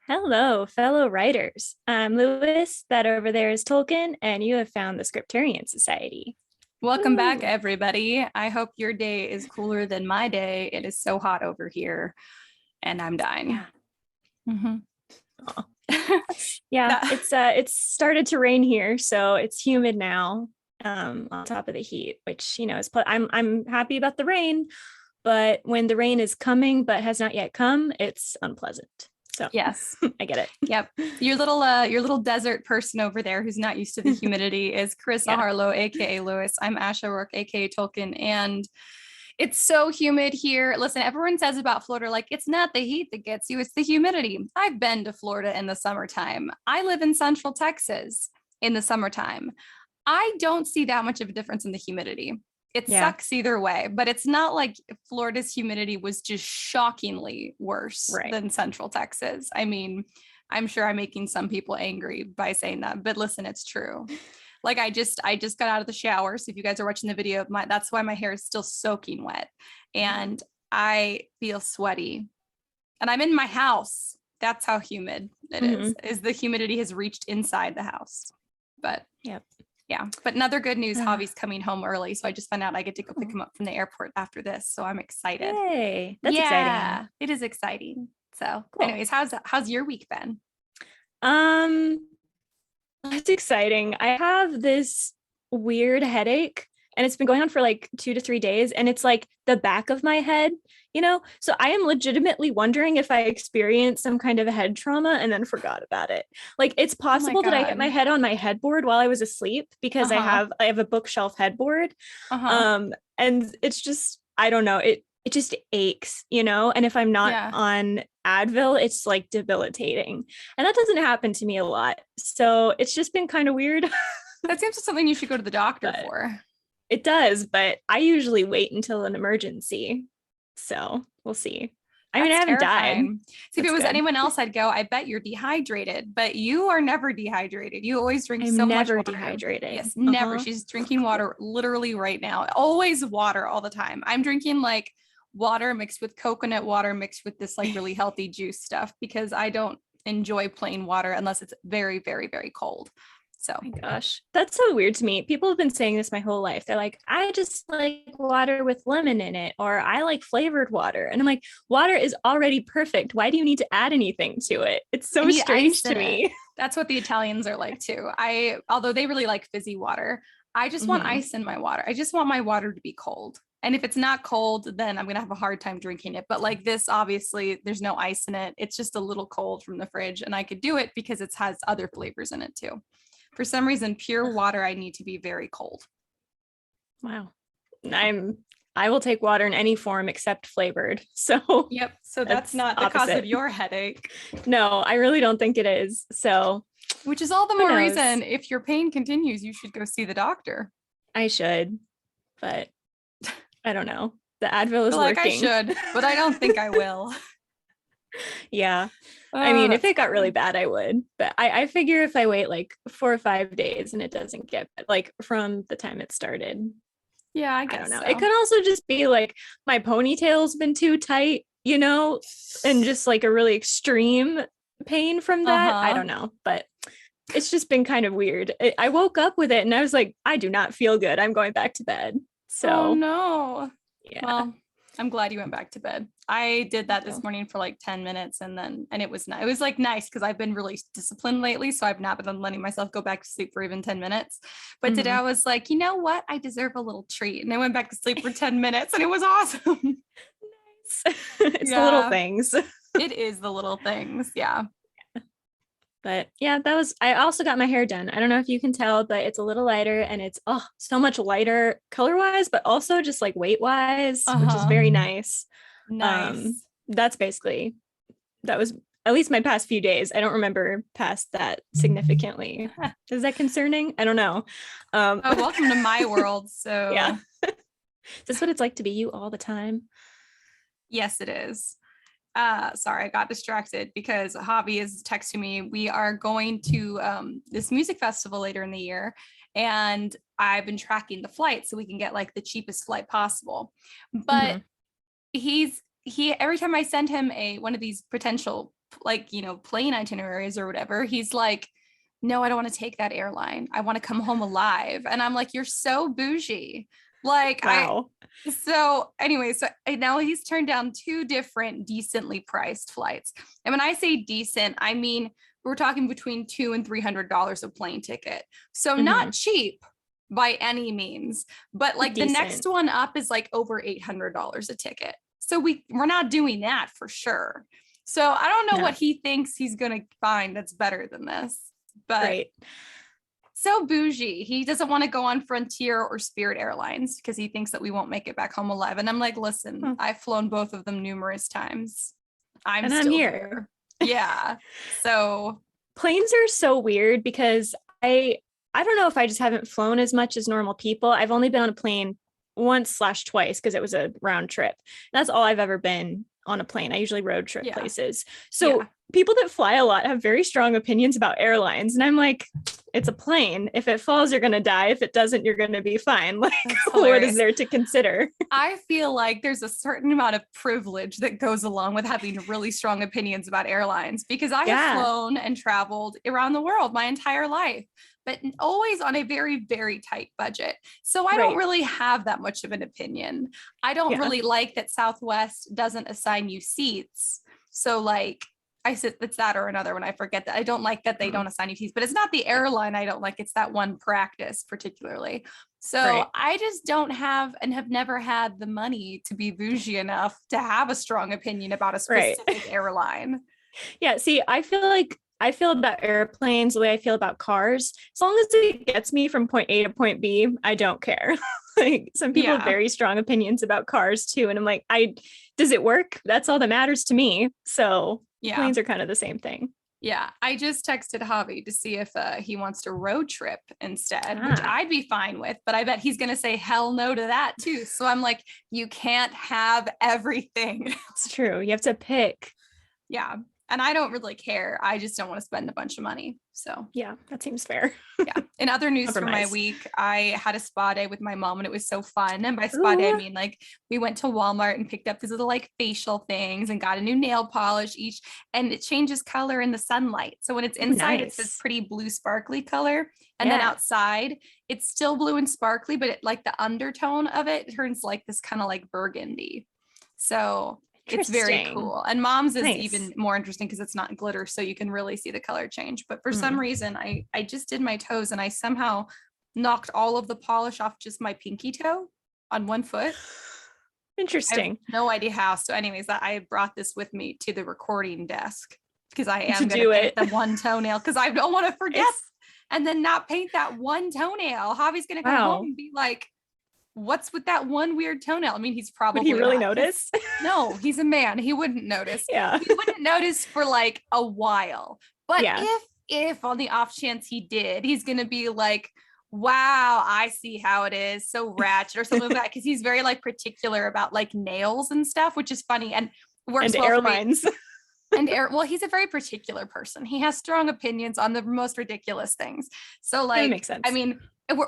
Hello, fellow writers. I'm Lewis. That over there is Tolkien, and you have found the Scripturient Society. Welcome back, Woo. everybody. I hope your day is cooler than my day. It is so hot over here, and I'm dying. Yeah. Mhm. Aw. Yeah, it's started to rain here, so it's humid now. On top of the heat, which is I'm happy about the rain, but when the rain is coming but has not yet come, it's unpleasant. So Yes. I get it. Yep. Your little desert person over there who's not used to the humidity is Carissa Yeah. Harlow, aka Lewis. I'm Ash O'Rourke, aka Tolkien, and it's so humid here. Listen, everyone says about Florida, like, it's not the heat that gets you, it's the humidity. I've been to Florida in the summertime. I live in Central Texas in the summertime. I don't see that much of a difference in the humidity. It Yeah. sucks either way, but it's not like Florida's humidity was just shockingly worse Right. than Central Texas. I mean, I'm sure I'm making some people angry by saying that, but listen, it's true. Like I just got out of the shower. So if you guys are watching the video, that's why my hair is still soaking wet and I feel sweaty. And I'm in my house. That's how humid it is the humidity has reached inside the house. But Yep. yeah, but another good news, Javi's coming home early. So I just found out I get to go pick him up from the airport after this. So I'm excited. Yay. That's Yeah, exciting. it is exciting. So Cool. anyways, how's your week been? Um, that's exciting. I have this weird headache and it's been going on for like 2 to 3 days and it's like the back of my head. So I am legitimately wondering if I experienced some kind of a head trauma and then forgot about it. Like it's possible that I hit my head on my headboard while I was asleep because I have a bookshelf headboard. And it's just, I don't know, it just aches. And if I'm not on Advil, it's like debilitating. And that doesn't happen to me a lot. So it's just been kind of weird. That seems like something you should go to the doctor for. It does, but I usually wait until an emergency. So we'll see. I mean, I haven't died. See, if it was anyone else, I'd go, I bet you're dehydrated, but you are never dehydrated. You always drink so much water. Dehydrated. Yes, never. She's drinking water literally right now. Always water all the time. I'm drinking like water mixed with coconut water mixed with this like really healthy juice stuff because I don't enjoy plain water unless it's very, very, very cold. So, oh my gosh, that's so weird to me. People have been saying this my whole life. They're like, I just like water with lemon in it, or I like flavored water. And I'm like, water is already perfect. Why do you need to add anything to it? It's so strange to me. That's what the Italians are like too. Although they really like fizzy water, I just want ice in my water. I just want my water to be cold. And if it's not cold, then I'm going to have a hard time drinking it. But like this, obviously, there's no ice in it. It's just a little cold from the fridge. And I could do it because it has other flavors in it too. For some reason, pure water, I need to be very cold. Wow. I will take water in any form except flavored. So yep. So that's not the cause of your headache. No, I really don't think it is. So which is all the more reason if your pain continues, you should go see the doctor. I should, but I don't know. The Advil is like working. I should, but I don't think I will. Yeah. I mean, if it got really bad, I would. But I figure if I wait like 4 or 5 days and it doesn't get like from the time it started. Yeah, I guess I don't know. So. It could also just be like my ponytail's been too tight, and just like a really extreme pain from that. I don't know. But it's just been kind of weird. I woke up with it and I was like, I do not feel good. I'm going back to bed. So oh no. Yeah. Well, I'm glad you went back to bed. I did that this morning for like 10 minutes and it was like nice because I've been really disciplined lately. So I've not been letting myself go back to sleep for even 10 minutes. But today I was like, you know what? I deserve a little treat. And I went back to sleep for 10 minutes and it was awesome. Nice. It's the little things. It is the little things. Yeah. But yeah, I also got my hair done. I don't know if you can tell, but it's a little lighter and it's so much lighter color wise, but also just like weight wise, which is very nice. Nice. That was at least my past few days. I don't remember past that significantly. Is that concerning? I don't know. Welcome to my world. So yeah. Is this what it's like to be you all the time? Yes, it is. Sorry, I got distracted because Javi is texting me. We are going to this music festival later in the year, and I've been tracking the flight so we can get like the cheapest flight possible. But he's every time I send him one of these potential like, plane itineraries or whatever, he's like, no, I don't want to take that airline. I want to come home alive. And I'm like, you're so bougie. Like, Wow. so anyway, so now he's turned down 2 different decently priced flights. And when I say decent, I mean, we're talking between $200 and $300 a plane ticket. So not cheap by any means, but like Decent. the next one up is like over $800 a ticket. So we're not doing that for sure. So I don't know what he thinks he's going to find that's better than this, but so bougie. He doesn't want to go on Frontier or Spirit Airlines because he thinks that we won't make it back home alive. And I'm like, listen, I've flown both of them numerous times. I'm still here. Yeah. So planes are so weird because I don't know if I just haven't flown as much as normal people. I've only been on a plane once/twice because it was a round trip. That's all I've ever been on a plane. I usually road trip places. So people that fly a lot have very strong opinions about airlines. And I'm like, it's a plane. If it falls, you're going to die. If it doesn't, you're going to be fine. Like, what is there to consider? I feel like there's a certain amount of privilege that goes along with having really strong opinions about airlines, because I have flown and traveled around the world my entire life, but always on a very, very tight budget. So I don't really have that much of an opinion. I don't really like that Southwest doesn't assign you seats. So like, I said, it's that or another one. I forget that. I don't like that they don't assign you seats, but it's not the airline I don't like. It's that one practice particularly. So I just don't have and have never had the money to be bougie enough to have a strong opinion about a specific airline. Yeah. See, I feel about airplanes the way I feel about cars. As long as it gets me from point A to point B, I don't care. Like some people have very strong opinions about cars too. And I'm like, does it work? That's all that matters to me. So planes are kind of the same thing. Yeah. I just texted Javi to see if he wants to road trip instead, which I'd be fine with, but I bet he's going to say hell no to that too. So I'm like, you can't have everything. It's true. You have to pick. Yeah. And I don't really care. I just don't want to spend a bunch of money. So yeah, that seems fair. Yeah. In other news from my week, I had a spa day with my mom and it was so fun. And by spa day, I mean like we went to Walmart and picked up these little like facial things and got a new nail polish each, and it changes color in the sunlight. So when it's inside, it's this pretty blue sparkly color. And then outside, it's still blue and sparkly, but like the undertone of it turns like this kind of like burgundy. So it's very cool. And mom's is even more interesting because it's not glitter, so you can really see the color change. But for some reason, I just did my toes and I somehow knocked all of the polish off just my pinky toe on one foot. Interesting. I have no idea how. So anyways, I brought this with me to the recording desk because I am going to paint the one toenail because I don't want to forget and then not paint that one toenail. Javi's going to come home and be like, what's with that one weird toenail? I mean, he's probably would he really notice? No, he's a man. He wouldn't notice. Yeah. He wouldn't notice for like a while. But if on the off chance he did, he's gonna be like, wow, I see how it is. So ratchet or something like that. Cause he's very like particular about like nails and stuff, which is funny and works and well airlines. Well, he's a very particular person. He has strong opinions on the most ridiculous things. So like, that makes sense. I mean,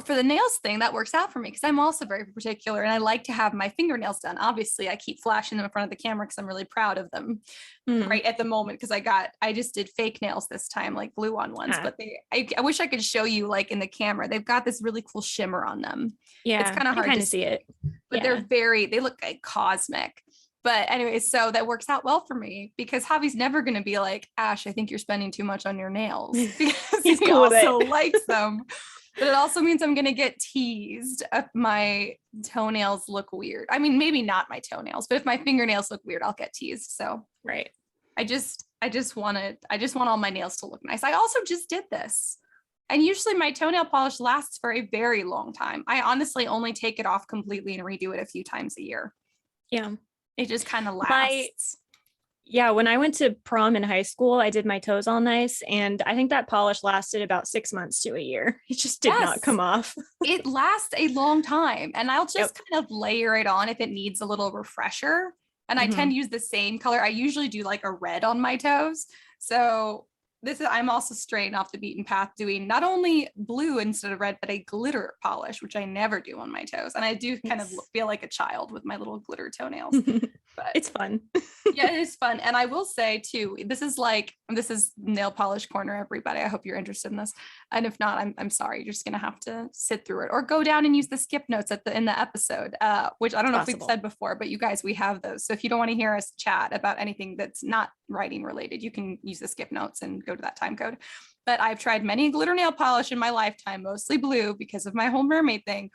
for the nails thing, that works out for me because I'm also very particular and I like to have my fingernails done. Obviously, I keep flashing them in front of the camera because I'm really proud of them right at the moment because I just did fake nails this time, like glue on ones, but I wish I could show you like in the camera. They've got this really cool shimmer on them. Yeah, it's kind of hard to see it, but they look like cosmic. But anyway, so that works out well for me because Javi's never going to be like, Ash, I think you're spending too much on your nails because he cool also likes them. But it also means I'm going to get teased if my toenails look weird. I mean, maybe not my toenails, but if my fingernails look weird, I'll get teased. So I just want all my nails to look nice. I also just did this. And usually my toenail polish lasts for a very long time. I honestly only take it off completely and redo it a few times a year. Yeah. It just kind of lasts. When I went to prom in high school, I did my toes all nice. And I think that polish lasted about 6 months to a year. It just did not come off. It lasts a long time. And I'll just kind of layer it on if it needs a little refresher. And I tend to use the same color. I usually do like a red on my toes. So I'm also straying off the beaten path doing not only blue instead of red, but a glitter polish, which I never do on my toes. And I do kind of feel like a child with my little glitter toenails, but it's fun. yeah, it is fun. And I will say too, this is nail polish corner, everybody. I hope you're interested in this. And if not, I'm sorry. You're just gonna have to sit through it or go down and use the skip notes in the episode, which I don't know if we've said before, but you guys, we have those. So if you don't want to hear us chat about anything that's not writing related, you can use the skip notes and go to that time code. But I've tried many glitter nail polish in my lifetime, mostly blue because of my whole mermaid thing.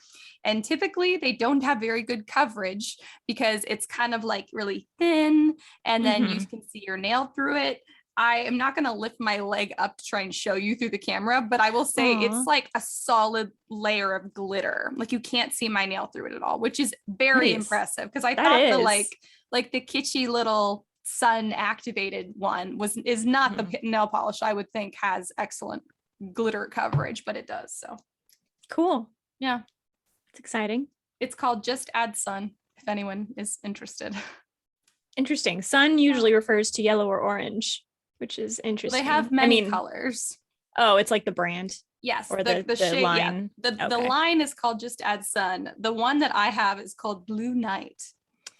And typically they don't have very good coverage because it's kind of like really thin and then you can see your nail through it. I am not going to lift my leg up to try and show you through the camera, but I will say it's like a solid layer of glitter. Like you can't see my nail through it at all, which is very impressive because I thought the like the kitschy little sun activated one is not the nail polish I would think has excellent glitter coverage, but it does. So cool. Yeah, it's exciting. It's called Just Add Sun if anyone is interested. Interesting. Sun usually refers to yellow or orange, which is interesting. They have many colors. Oh, it's like the brand. Yes, or the shade, line. Yeah. The line is called Just Add Sun. The one that I have is called Blue Night.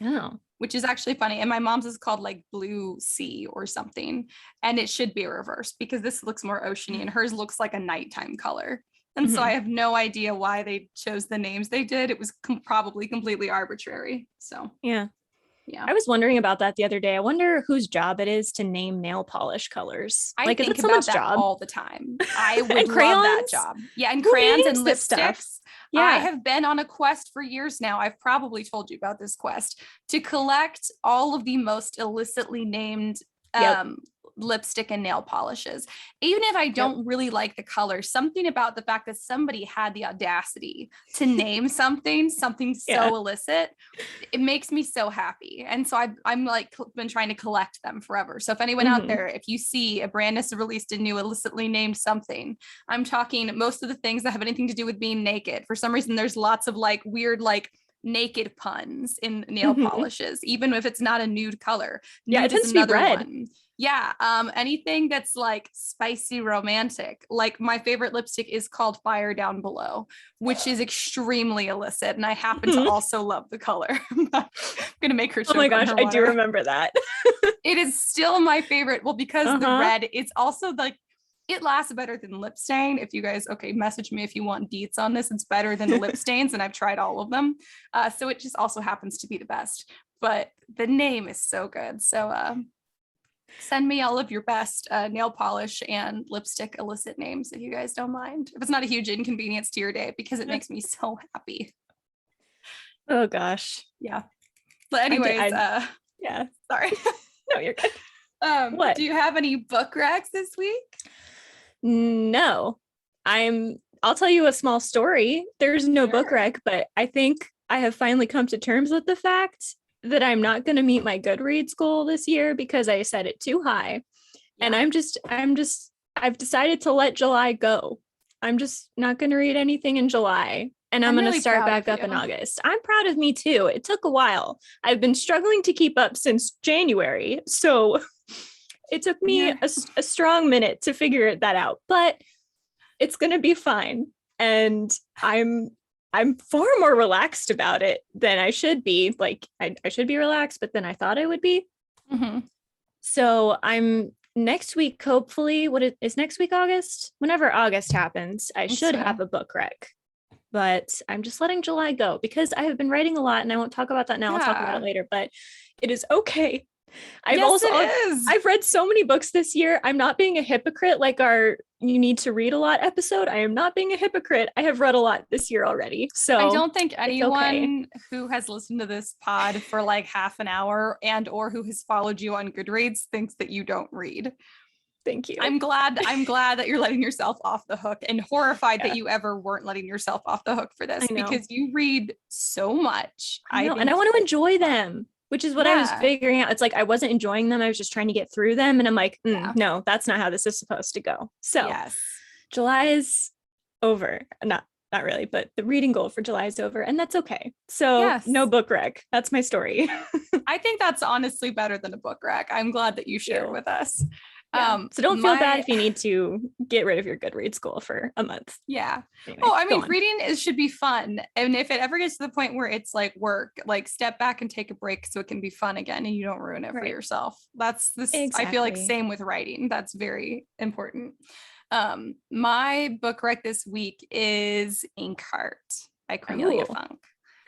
Oh. Which is actually funny. And my mom's is called like Blue Sea or something. And it should be reversed because this looks more oceany and hers looks like a nighttime color. And so I have no idea why they chose the names they did. It was probably completely arbitrary. So yeah. I was wondering about that the other day. I wonder whose job it is to name nail polish colors. I think is it about someone's that job all the time. I would and love crayons? that job. Yeah, and crayons and lipsticks. Stuff? Yeah. I have been on a quest for years now. I've probably told you about this quest to collect all of the most illicitly named lipstick and nail polishes. Even if I don't really like the color, something about the fact that somebody had the audacity to name something so illicit, it makes me so happy. And so I'm like been trying to collect them forever. So if anyone out there, if you see a brand has released a new illicitly named something, I'm talking most of the things that have anything to do with being naked. For some reason, there's lots of like weird like naked puns in nail polishes, even if it's not a nude color. Nude it tends to be red. One. Yeah, anything that's like spicy romantic. Like my favorite lipstick is called Fire Down Below, which is extremely illicit, and I happen to also love the color. I'm gonna make her choke. Oh my gosh, I do remember that. It is still my favorite. Well, because the red, it's also like it lasts better than lip stain. If you guys, message me if you want deets on this. It's better than the lip stains, and I've tried all of them. So it just also happens to be the best. But the name is so good. So send me all of your best nail polish and lipstick illicit names if you guys don't mind. If it's not a huge inconvenience to your day, because it makes me so happy. Oh gosh. Yeah. But anyways, yeah. Sorry. No, you're good. What? Do you have any book recs this week? No. I'll tell you a small story. There's no book rec, but I think I have finally come to terms with the fact that I'm not going to meet my Goodreads goal this year because I set it too high. Yeah. And I've decided to let July go. I'm just not going to read anything in July. And I'm going to start back up in August. I'm proud of me too. It took a while. I've been struggling to keep up since January. So it took me a strong minute to figure that out, but it's going to be fine. And I'm far more relaxed about it than I should be. Like I should be relaxed, but then I thought I would be. So I'm next week, hopefully, is next week August? Whenever August happens, I should have a book rec. But I'm just letting July go because I have been writing a lot, and I won't talk about that now. I'll talk about it later, but it is okay. I've read so many books this year. I'm not being a hypocrite like our You Need to Read a Lot episode. I am not being a hypocrite. I have read a lot this year already. So I don't think anyone who has listened to this pod for like half an hour and or who has followed you on Goodreads thinks that you don't read. Thank you. I'm glad that you're letting yourself off the hook, and horrified that you ever weren't letting yourself off the hook for this, because you read so much. I know, and I want to enjoy them, which is what I was figuring out. It's like I wasn't enjoying them. I was just trying to get through them. And I'm like, no, that's not how this is supposed to go. So July is over. Not really, but the reading goal for July is over, and that's okay. So no book rec. That's my story. I think that's honestly better than a book rec. I'm glad that you shared with us. Yeah. So don't feel bad My if you need to get rid of your Goodreads goal for a month. Yeah. Anyway, Oh, I go mean, on. reading should be fun. And if it ever gets to the point where it's like work, like step back and take a break so it can be fun again and you don't ruin it for Right. yourself. That's this, I feel like Exactly. same with writing. That's very important. My book rec this week is Inkheart by Cornelia Oh, Funk.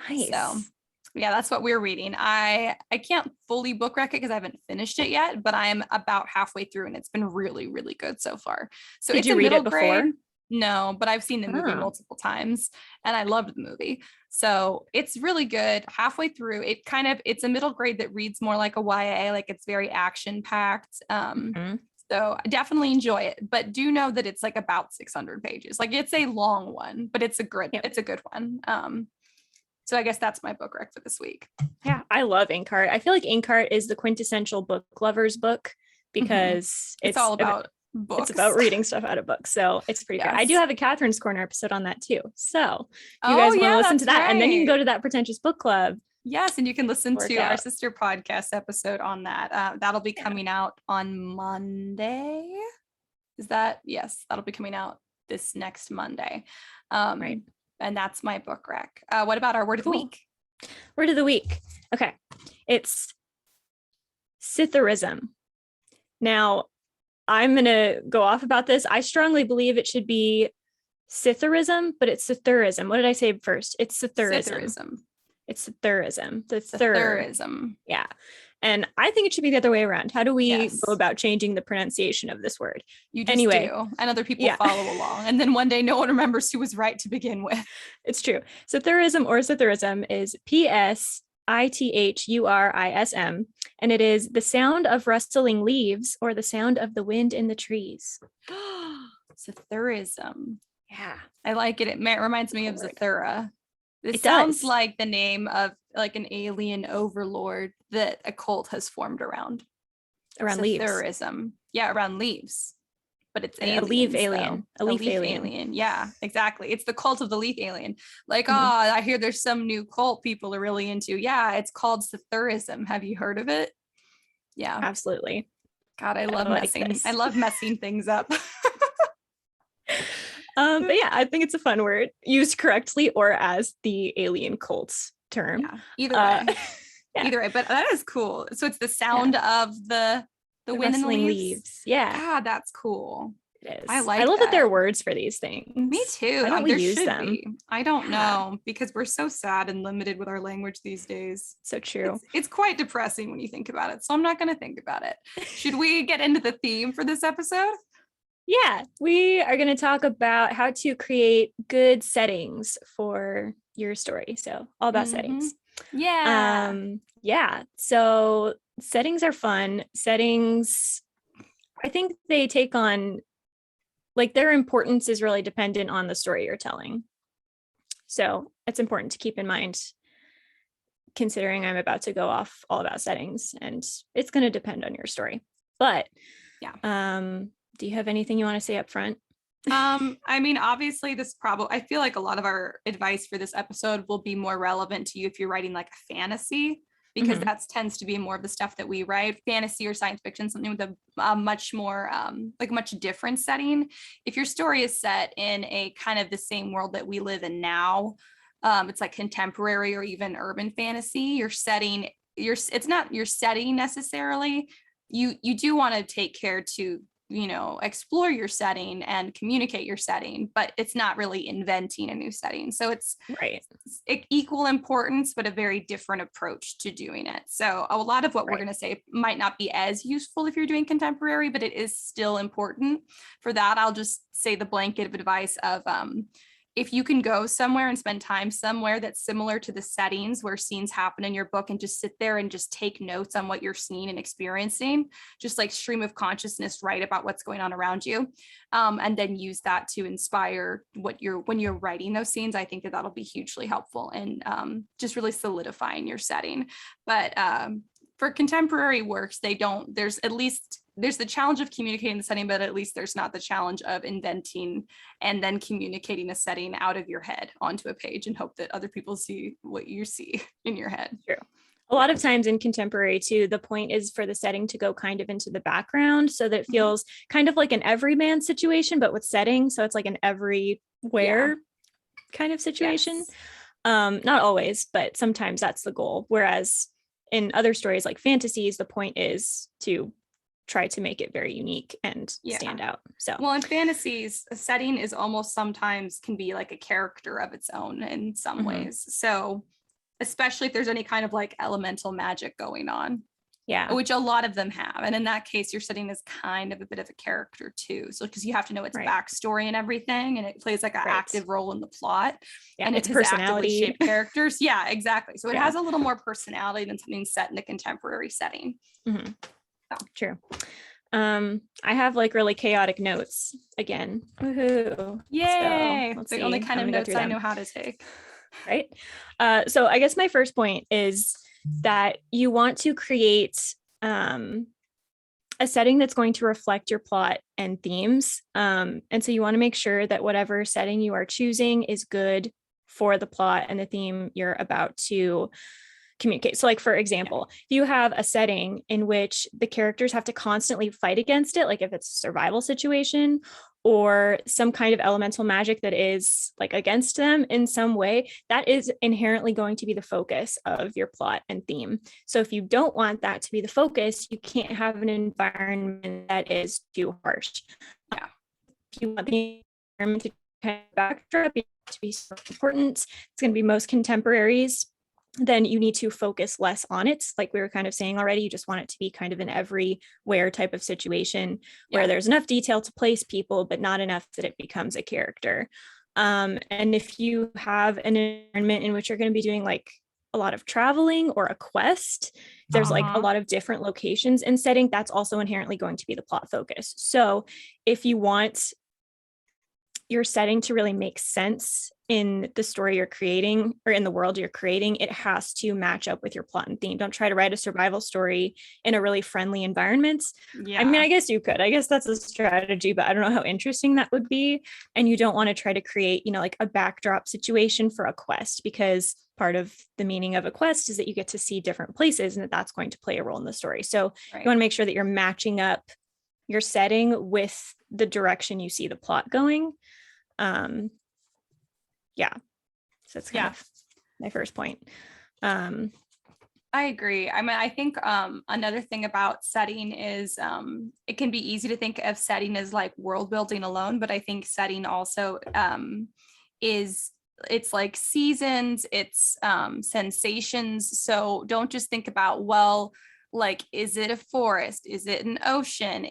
So nice. yeah, that's what we're reading. I can't fully book rec it because I haven't finished it yet, but I'm about halfway through and it's been really, really good so far. So Did it's you a read middle it grade. before? No, but I've seen the movie Oh, multiple times and I loved the movie. So it's really good. Halfway through, it's a middle grade that reads more like a YA, like it's very action packed. mhm. So I definitely enjoy it, but do know that it's like about 600 pages. Like it's a long one, but Yep. it's a good one. So I guess that's my book rec for this week. Yeah, I love Inkheart. I feel like Inkheart is the quintessential book lovers book because It's all about it's books. about reading stuff out of books. So it's pretty good. I do Yes. have a Catherine's Corner episode on that too. So if you Oh guys want to yeah, listen that's to that, and then you can go right. to that Pretentious Book Club. Yes, and you can listen Work to our out. sister podcast episode on that. That'll be Yeah. coming out on Monday. Yes, that'll be coming out this next Monday. Right. And that's my book rec. What about our word of the Cool. week? Word of the week. Okay. It's Psithurism. Now, I'm going to go off about this. I strongly believe it should be Scytherism, but it's Psithurism. What did I say first? It's Psithurism. Psithurism. It's Psithurism. The third. Psithurism. Yeah. And I think it should be the other way around. How do we Yes. go about changing the pronunciation of this word? You just Anyway, do, and other people yeah. follow along. And then one day no one remembers who was right to begin with. It's true. Psithurism or Psithurism is Psithurism, and it is the sound of rustling leaves or the sound of the wind in the trees. Psithurism. Yeah. I like it. It reminds me of Cool word. Zathura. This It sounds does. like the name of like an alien overlord that a cult has formed around. Around leaves. Psithurism. Yeah, around leaves. But it's A leaf aliens, alien. though. A leaf alien. Yeah, exactly. It's the cult of the leaf alien. Like, Mhm. I hear there's some new cult people are really into. Yeah, it's called Psithurism. Have you heard of it? Yeah. Absolutely. God, I love like messing. this. I love messing things up. But yeah, I think it's a fun word used correctly or as the alien cults term. Yeah, either way. Yeah. Either way, but that is cool. So it's the sound of the wind in the rustling leaves. Yeah. God, that's cool. It is. I like I love that there that. are words for these things. Me too. Why don't we There use should them? be. I don't Yeah. know because we're so sad and limited with our language these days. So true. It's quite depressing when you think about it. So I'm not going to think about it. Should we get into the theme for this episode? Yeah, we are going to talk about how to create good settings for your story. So all about settings. Yeah. Yeah. So settings are fun. Settings, I think they take on, like, their importance is really dependent on the story you're telling. So it's important to keep in mind, considering I'm about to go off all about settings, and it's going to depend on your story. But yeah. Do you have anything you want to say up front? I mean, obviously I feel like a lot of our advice for this episode will be more relevant to you if you're writing like a fantasy, because that tends to be more of the stuff that we write, fantasy or science fiction, something with a much more like much different setting. If your story is set in a kind of the same world that we live in now, it's like contemporary or even urban fantasy, it's not your setting necessarily. You do want to take care to explore your setting and communicate your setting, but it's not really inventing a new setting. So it's right. Equal importance, but a very different approach to doing it. So a lot of what we're going to say might not be as useful if you're doing contemporary, but it is still important. For that, I'll just say the blanket of advice of if you can go somewhere and spend time somewhere that's similar to the settings where scenes happen in your book and just sit there and just take notes on what you're seeing and experiencing, just like stream of consciousness, write about what's going on around you, and then use that to inspire when you're writing those scenes. I think that'll be hugely helpful in just really solidifying your setting. But for contemporary works, there's the challenge of communicating the setting, but at least there's not the challenge of inventing and then communicating a setting out of your head onto a page and hope that other people see what you see in your head. True. A lot of times in contemporary too, the point is for the setting to go kind of into the background so that it Mhm. feels kind of like an everyman situation, but with setting. So it's like an Yeah. everywhere kind of situation. Yes. Not always, but sometimes that's the goal. Whereas in other stories like fantasies, the point is to try to make it very unique and Yeah. stand out. So Well, in fantasies, a setting is almost sometimes can be like a character of its own in some mhm. ways. So, especially if there's any kind of like elemental magic going on, Yeah, which a lot of them have. And in that case, your setting is kind of a bit of a character too. So, because you have to know its right, backstory and everything, and it plays like an right. active role in the plot, Yeah, and it it's has actively personality. shaped characters. Yeah, exactly. So, it Yeah. has a little more personality than something set in a contemporary setting. Mhm. So, True. I have like really chaotic notes again. Woohoo. So yay. let's The only see. kind I'm of gonna go notes through I them. know how to take. Right. So I guess my first point is that you want to create a setting that's going to reflect your plot and themes. And so you want to make sure that whatever setting you are choosing is good for the plot and the theme you're about to communicate. So, like, for Yeah. example, if you have a setting in which the characters have to constantly fight against it, like if it's a survival situation or some kind of elemental magic that is like against them in some way, that is inherently going to be the focus of your plot and theme. So, if you don't want that to be the focus, you can't have an environment that is too harsh. Yeah. If you want the environment to kind of backdrop, to be important, it's going to be most contemporaries, then you need to focus less on it. Like we were kind of saying already, you just want it to be kind of an everywhere type of situation where Yeah. there's enough detail to place people, but not enough that it becomes a character. And if you have an environment in which you're going to be doing like a lot of traveling or a quest, there's like a lot of different locations and setting, that's also inherently going to be the plot focus. So if you want your setting to really make sense in the story you're creating or in the world you're creating, it has to match up with your plot and theme. Don't try to write a survival story in a really friendly environment. I mean, Yeah. I guess you could. I guess that's a strategy, but I don't know how interesting that would be. And you don't want to try to create, like a backdrop situation for a quest, because part of the meaning of a quest is that you get to see different places and that's going to play a role in the story. So you Right. want to make sure that you're matching up your setting with the direction you see the plot going. um yeah, so that's kind Yeah. of my first point. um I agree. I mean, I think another thing about setting is it can be easy to think of setting as like world building alone, but I think setting also is it's like seasons, it's sensations. So don't just think about, well, like, is it a forest? Is it an ocean?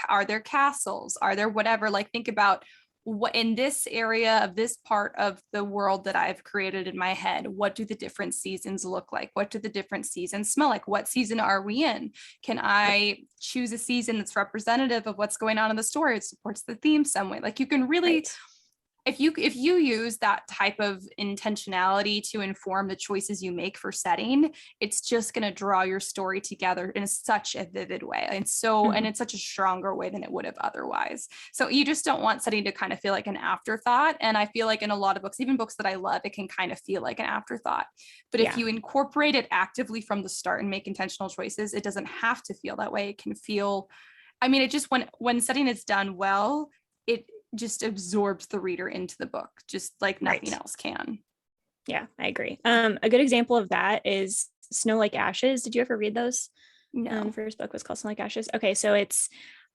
Are there castles? Are there whatever? Like, think about what in this area of this part of the world that I've created in my head, what do the different seasons look like? What do the different seasons smell like? What season are we in? Can I choose a season that's representative of what's going on in the story? It supports the theme some way. Like, you can really, right. if you use that type of intentionality to inform the choices you make for setting, it's just going to draw your story together in such a vivid way, and Mhm. it's such a stronger way than it would have otherwise. So you just don't want setting to kind of feel like an afterthought, and I feel like in a lot of books, even books that I love, it can kind of feel like an afterthought. But if Yeah. you incorporate it actively from the start and make intentional choices, it doesn't have to feel that way. It can feel, I mean, it just, when setting is done well, it just absorbs the reader into the book, just like nothing Right. else can. Yeah, I agree. A good example of that is Snow Like Ashes. Did you ever read those? The No. first book was called Snow Like Ashes. Okay, so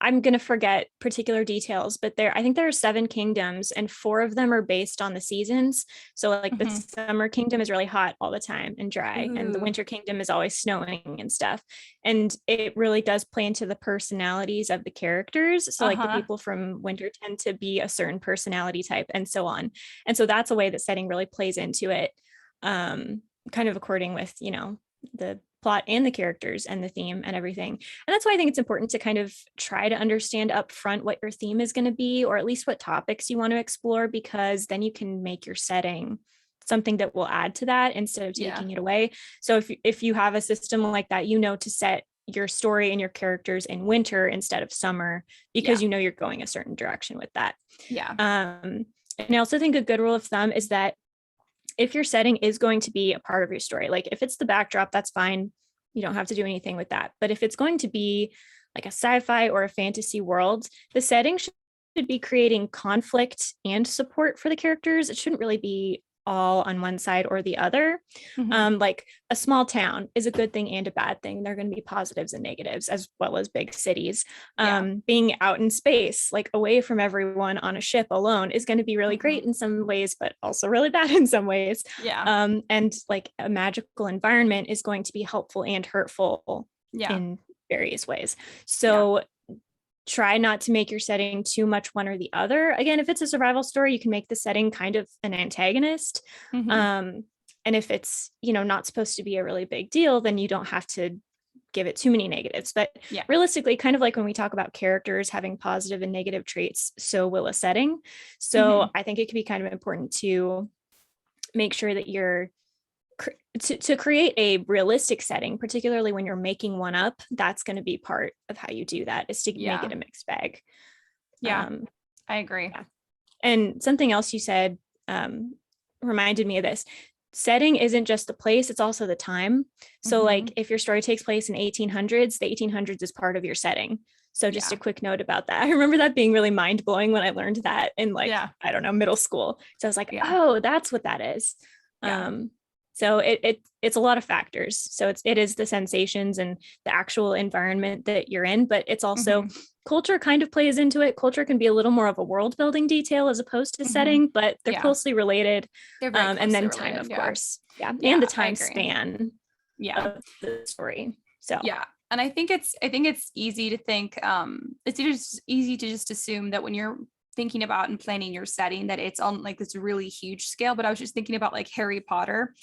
I'm gonna forget particular details, but I think there are 7 kingdoms, and 4 of them are based on the seasons. So like the Mm-hmm. summer kingdom is really hot all the time and dry, and the Ooh. winter kingdom is always snowing and stuff. And it really does play into the personalities of the characters. So like the Uh-huh. people from winter tend to be a certain personality type and so on. And so that's a way that setting really plays into it, kind of according with, the plot and the characters and the theme and everything. And that's why I think it's important to kind of try to understand upfront what your theme is going to be, or at least what topics you want to explore, because then you can make your setting something that will add to that instead of Yeah. taking it away. So if you have a system like that, to set your story and your characters in winter instead of summer, because Yeah. you're going a certain direction with that. Yeah. And I also think a good rule of thumb is that if your setting is going to be a part of your story, like if it's the backdrop, that's fine. You don't have to do anything with that. But if it's going to be like a sci-fi or a fantasy world, the setting should be creating conflict and support for the characters. It shouldn't really be all on one side or the other. Like a small town is a good thing and a bad thing. There are going to be positives and negatives as well as big cities. Being out in space, like away from everyone on a ship alone, is going to be really great in some ways, but also really bad in some ways. And like a magical environment is going to be helpful and hurtful in various ways. So try not to make your setting too much one or the other. Again, if it's a survival story, you can make the setting kind of an antagonist. And if it's, not supposed to be a really big deal, then you don't have to give it too many negatives. But realistically, kind of like when we talk about characters having positive and negative traits, so will a setting. So I think it can be kind of important to make sure that you're to create a realistic setting, particularly when you're making one up. That's going to be part of how you do that, is to make it a mixed bag. I agree. And something else you said reminded me of this. Setting isn't just the place, it's also the time. So like if your story takes place in 1800s, the 1800s is part of your setting. So just a quick note about that. I remember that being really mind-blowing when I learned that in I don't know, middle school. So I was like, oh, that's what that is. So it's a lot of factors. So it is the sensations and the actual environment that you're in, but it's also culture kind of plays into it. Culture can be a little more of a world building detail as opposed to setting, but they're closely related. They're very closely and then related, time, of course. And the time span of the story. So and I think it's easy to think, it's just easy to just assume that when you're thinking about and planning your setting that it's on like this really huge scale. But I was just thinking about like Harry Potter.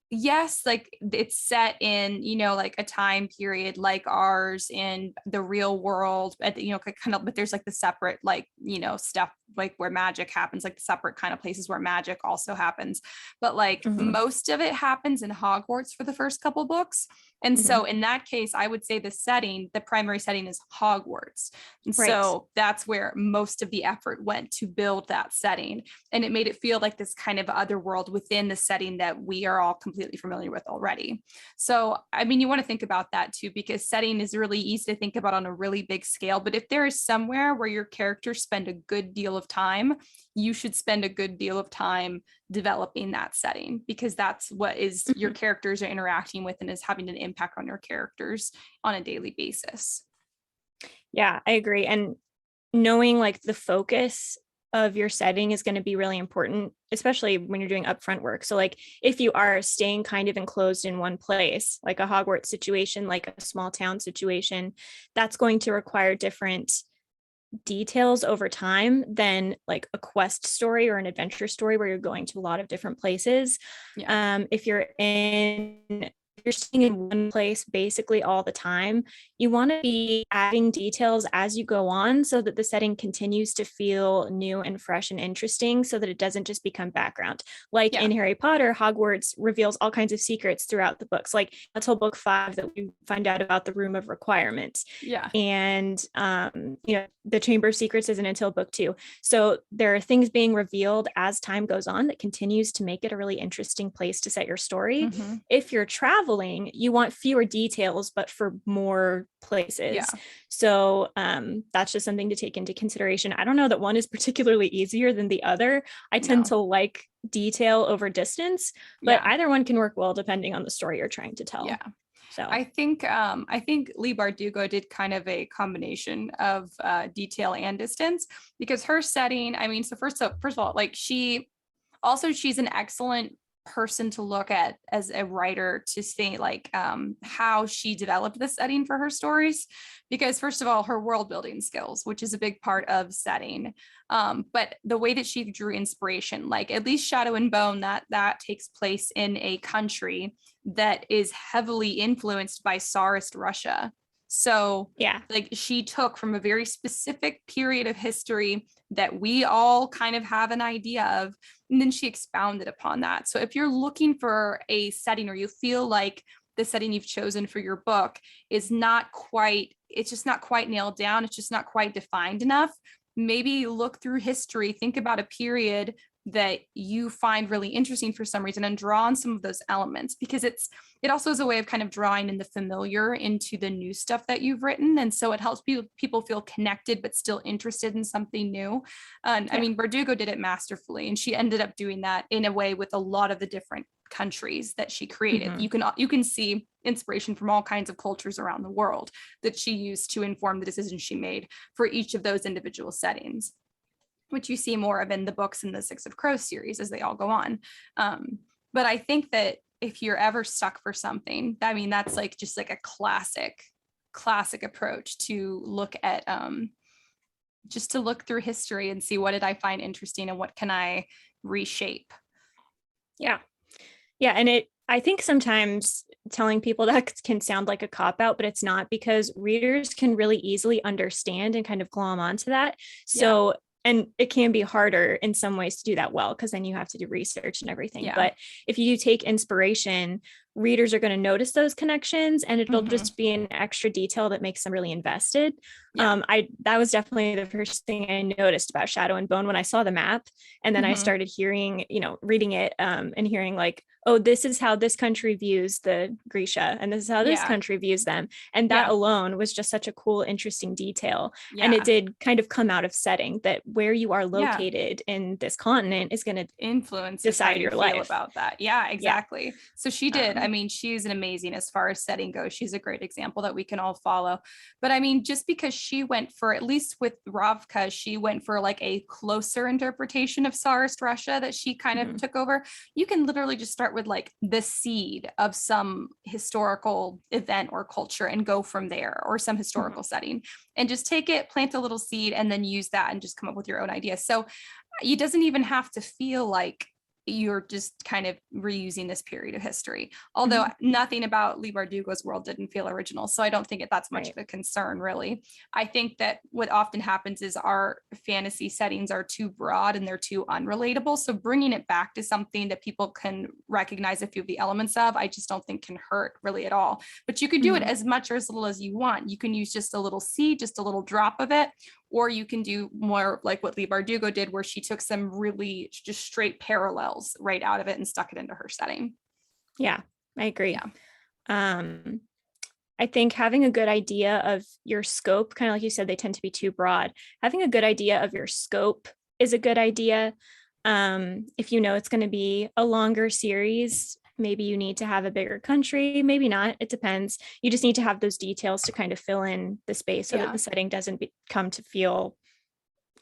Yes, like it's set in, like a time period like ours in the real world, but kind of, but there's like the separate, like, stuff like where magic happens, like the separate kind of places where magic also happens. But like most of it happens in Hogwarts for the first couple books. And so in that case, I would say the primary setting is Hogwarts. And so that's where most of the effort went to build that setting. And it made it feel like this kind of other world within the setting that we are all completely familiar with already. So, I mean, you want to think about that too, because setting is really easy to think about on a really big scale. But if there is somewhere where your characters spend a good deal of time, you should spend a good deal of time developing that setting, because that's what is your characters are interacting with and is having an impact on your characters on a daily basis. Yeah, I agree. And knowing like the focus of your setting is going to be really important, especially when you're doing upfront work. So like if you are staying kind of enclosed in one place, like a Hogwarts situation, like a small town situation, that's going to require different details over time than like a quest story or an adventure story where you're going to a lot of different places. If you're staying in one place basically all the time, you want to be adding details as you go on so that the setting continues to feel new and fresh and interesting, so that it doesn't just become background. Like in Harry Potter, Hogwarts reveals all kinds of secrets throughout the books. Like that's whole book 5 that we find out about the Room of Requirements. And the Chamber of Secrets isn't until book 2. So there are things being revealed as time goes on that continues to make it a really interesting place to set your story. If you're traveling, you want fewer details, but for more places. So that's just something to take into consideration. I don't know that one is particularly easier than the other. I tend to like detail over distance, but either one can work well depending on the story you're trying to tell. So I think Leigh Bardugo did kind of a combination of detail and distance, because her setting, I mean, so first of all, like she's an excellent person to look at as a writer to see like how she developed the setting for her stories, because first of all, her world building skills, which is a big part of setting, but the way that she drew inspiration, like at least Shadow and Bone, that takes place in a country that is heavily influenced by Tsarist Russia. So like she took from a very specific period of history that we all kind of have an idea of, and then she expounded upon that. So if you're looking for a setting, or you feel like the setting you've chosen for your book is it's just not quite nailed down, it's just not quite defined enough, maybe look through history, think about a period that you find really interesting for some reason and draw on some of those elements, because it also is a way of kind of drawing in the familiar into the new stuff that you've written. And so it helps people feel connected but still interested in something new. And I mean, Verdugo did it masterfully, and she ended up doing that in a way with a lot of the different countries that she created. You can see inspiration from all kinds of cultures around the world that she used to inform the decisions she made for each of those individual settings, which you see more of in the books in the Six of Crows series as they all go on. But I think that if you're ever stuck for something, I mean, that's like just like a classic approach to look at, just to look through history and see what did I find interesting and what can I reshape. Yeah. And I think sometimes telling people that can sound like a cop-out, but it's not, because readers can really easily understand and kind of glom onto that. So and it can be harder in some ways to do that well, because then you have to do research and everything. But if you take inspiration, readers are going to notice those connections, and it'll just be an extra detail that makes them really invested. That was definitely the first thing I noticed about Shadow and Bone when I saw the map. And then I started hearing, reading it and hearing like, oh, this is how this country views the Grisha, and this is how this country views them. And that alone was just such a cool, interesting detail. And it did kind of come out of setting that where you are located in this continent is going to influence decide your life about that. Yeah, exactly. So she did. I mean, she's an amazing, as far as setting goes, she's a great example that we can all follow. But I mean, just because she went for, at least with Ravka, she went for like a closer interpretation of Tsarist Russia that she kind of took over. You can literally just start with like the seed of some historical event or culture and go from there, or some historical setting, and just take it, plant a little seed, and then use that and just come up with your own idea. So it doesn't even have to feel like you're just kind of reusing this period of history. Although nothing about Leigh Bardugo's world didn't feel original. So I don't think that's much of a concern, really. I think that what often happens is our fantasy settings are too broad and they're too unrelatable. So bringing it back to something that people can recognize a few of the elements of, I just don't think can hurt really at all. But you could do it as much or as little as you want. You can use just a little seed, just a little drop of it, or you can do more like what Leigh Bardugo did, where she took some really just straight parallels right out of it and stuck it into her setting. Yeah, I agree. I think having a good idea of your scope, kind of like you said, they tend to be too broad. Having a good idea of your scope is a good idea. If you know it's going to be a longer series, maybe you need to have a bigger country, maybe not. It depends. You just need to have those details to kind of fill in the space so that the setting doesn't come to feel,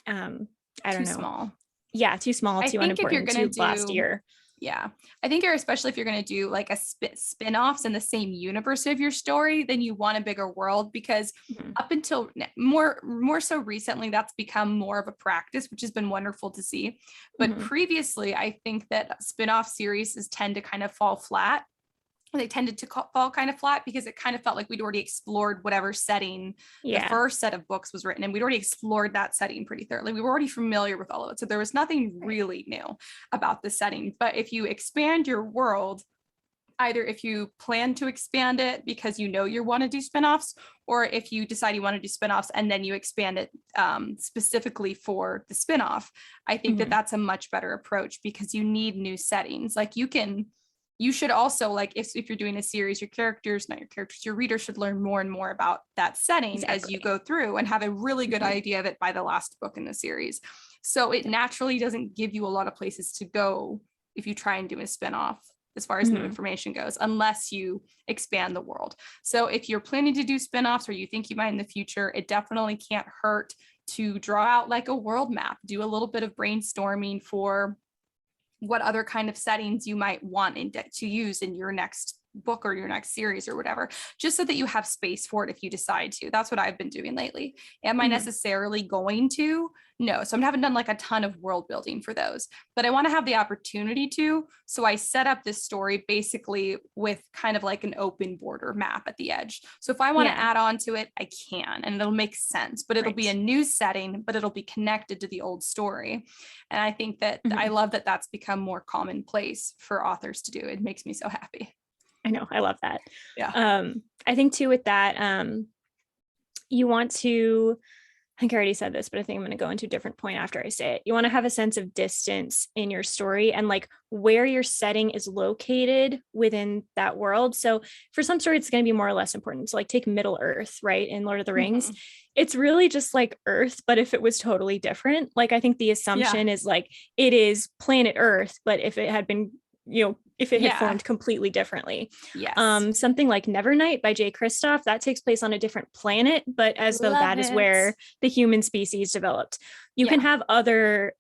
I don't know. Small. Yeah, too small, too unimportant, too last year. Yeah, I think especially if you're going to do like a spin-offs in the same universe of your story, then you want a bigger world, because up until more so recently, that's become more of a practice, which has been wonderful to see. But previously, I think that spin-off series tend to kind of fall flat. They tended to fall kind of flat because it kind of felt like we'd already explored whatever setting the first set of books was written, and we'd already explored that setting pretty thoroughly. We were already familiar with all of it. So there was nothing really new about the setting. But if you expand your world, either if you plan to expand it because you know you want to do spinoffs, or if you decide you want to do spinoffs and then you expand it specifically for the spinoff, I think that that's a much better approach, because you need new settings. Like you should also, like, if you're doing a series, your reader should learn more and more about that setting as you go through, and have a really good idea of it by the last book in the series. So it naturally doesn't give you a lot of places to go if you try and do a spinoff as far as new information goes, unless you expand the world. So if you're planning to do spinoffs, or you think you might in the future, it definitely can't hurt to draw out like a world map, do a little bit of brainstorming for what other kind of settings you might want to use in your next book or your next series or whatever, just so that you have space for it if you decide to. That's what I've been doing lately. Am I necessarily going to? No. So I haven't done like a ton of world building for those, but I want to have the opportunity to. So I set up this story basically with kind of like an open border map at the edge. So if I want to add on to it, I can, and it'll make sense, but it'll be a new setting, but it'll be connected to the old story. And I think that I love that that's become more commonplace for authors to do. It makes me so happy. I know. I love that. Yeah. I think too with that, you want to I think I already said this, but I think I'm going to go into a different point after I say it. You want to have a sense of distance in your story and like where your setting is located within that world. So for some story, it's going to be more or less important. So like take Middle Earth, right? In Lord of the Rings, it's really just like Earth, but if it was totally different, like I think the assumption is like it is planet Earth, but if it had been, if it had formed completely differently. Yes. Something like Nevernight by Jay Kristoff, that takes place on a different planet, but as though that is where the human species developed. You can have other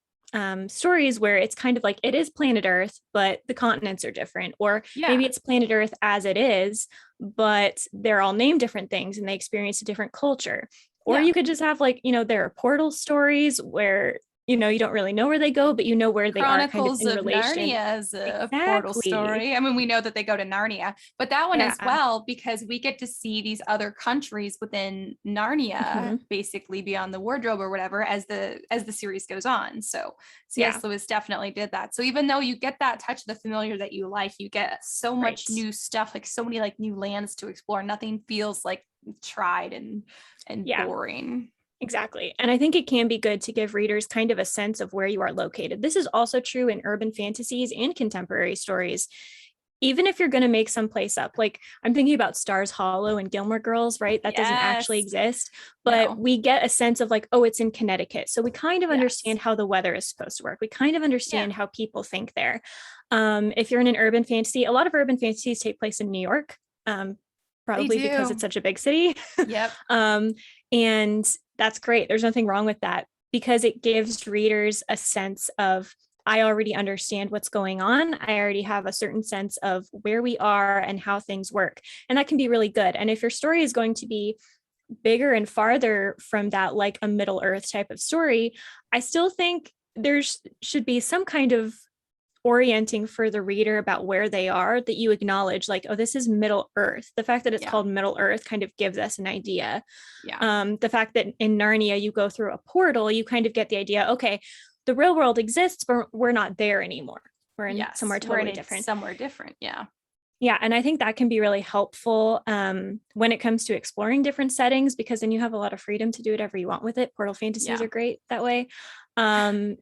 stories where it's kind of like it is planet Earth, but the continents are different, or maybe it's planet Earth as it is, but they're all named different things and they experience a different culture. Or you could just have like, there are portal stories where you don't really know where they go, but you know where they Chronicles are kind of in relation. Narnia is a portal story. I mean, we know that they go to Narnia, but that one as well, because we get to see these other countries within Narnia, basically beyond the wardrobe or whatever, as the series goes on. So C.S. Lewis definitely did that. So even though you get that touch of the familiar that you like, you get so much new stuff, like so many like new lands to explore. Nothing feels like tried and boring. Exactly. And I think it can be good to give readers kind of a sense of where you are located. This is also true in urban fantasies and contemporary stories. Even if you're going to make some place up, like I'm thinking about Stars Hollow and Gilmore Girls, right? That doesn't actually exist, but we get a sense of like, oh, it's in Connecticut. So we kind of understand how the weather is supposed to work. We kind of understand how people think there. If you're in an urban fantasy, a lot of urban fantasies take place in New York, probably because it's such a big city. And that's great. There's nothing wrong with that because it gives readers a sense of, I already understand what's going on. I already have a certain sense of where we are and how things work. And that can be really good. And if your story is going to be bigger and farther from that, like a Middle Earth type of story, I still think there should be some kind of orienting for the reader about where they are, that you acknowledge like, oh, this is Middle Earth. The fact that it's called Middle Earth kind of gives us an idea. The fact that in Narnia you go through a portal, you kind of get the idea, okay, the real world exists, but we're not there anymore. We're in somewhere totally different. Somewhere different. Yeah. And I think that can be really helpful when it comes to exploring different settings, because then you have a lot of freedom to do whatever you want with it. Portal fantasies are great that way. And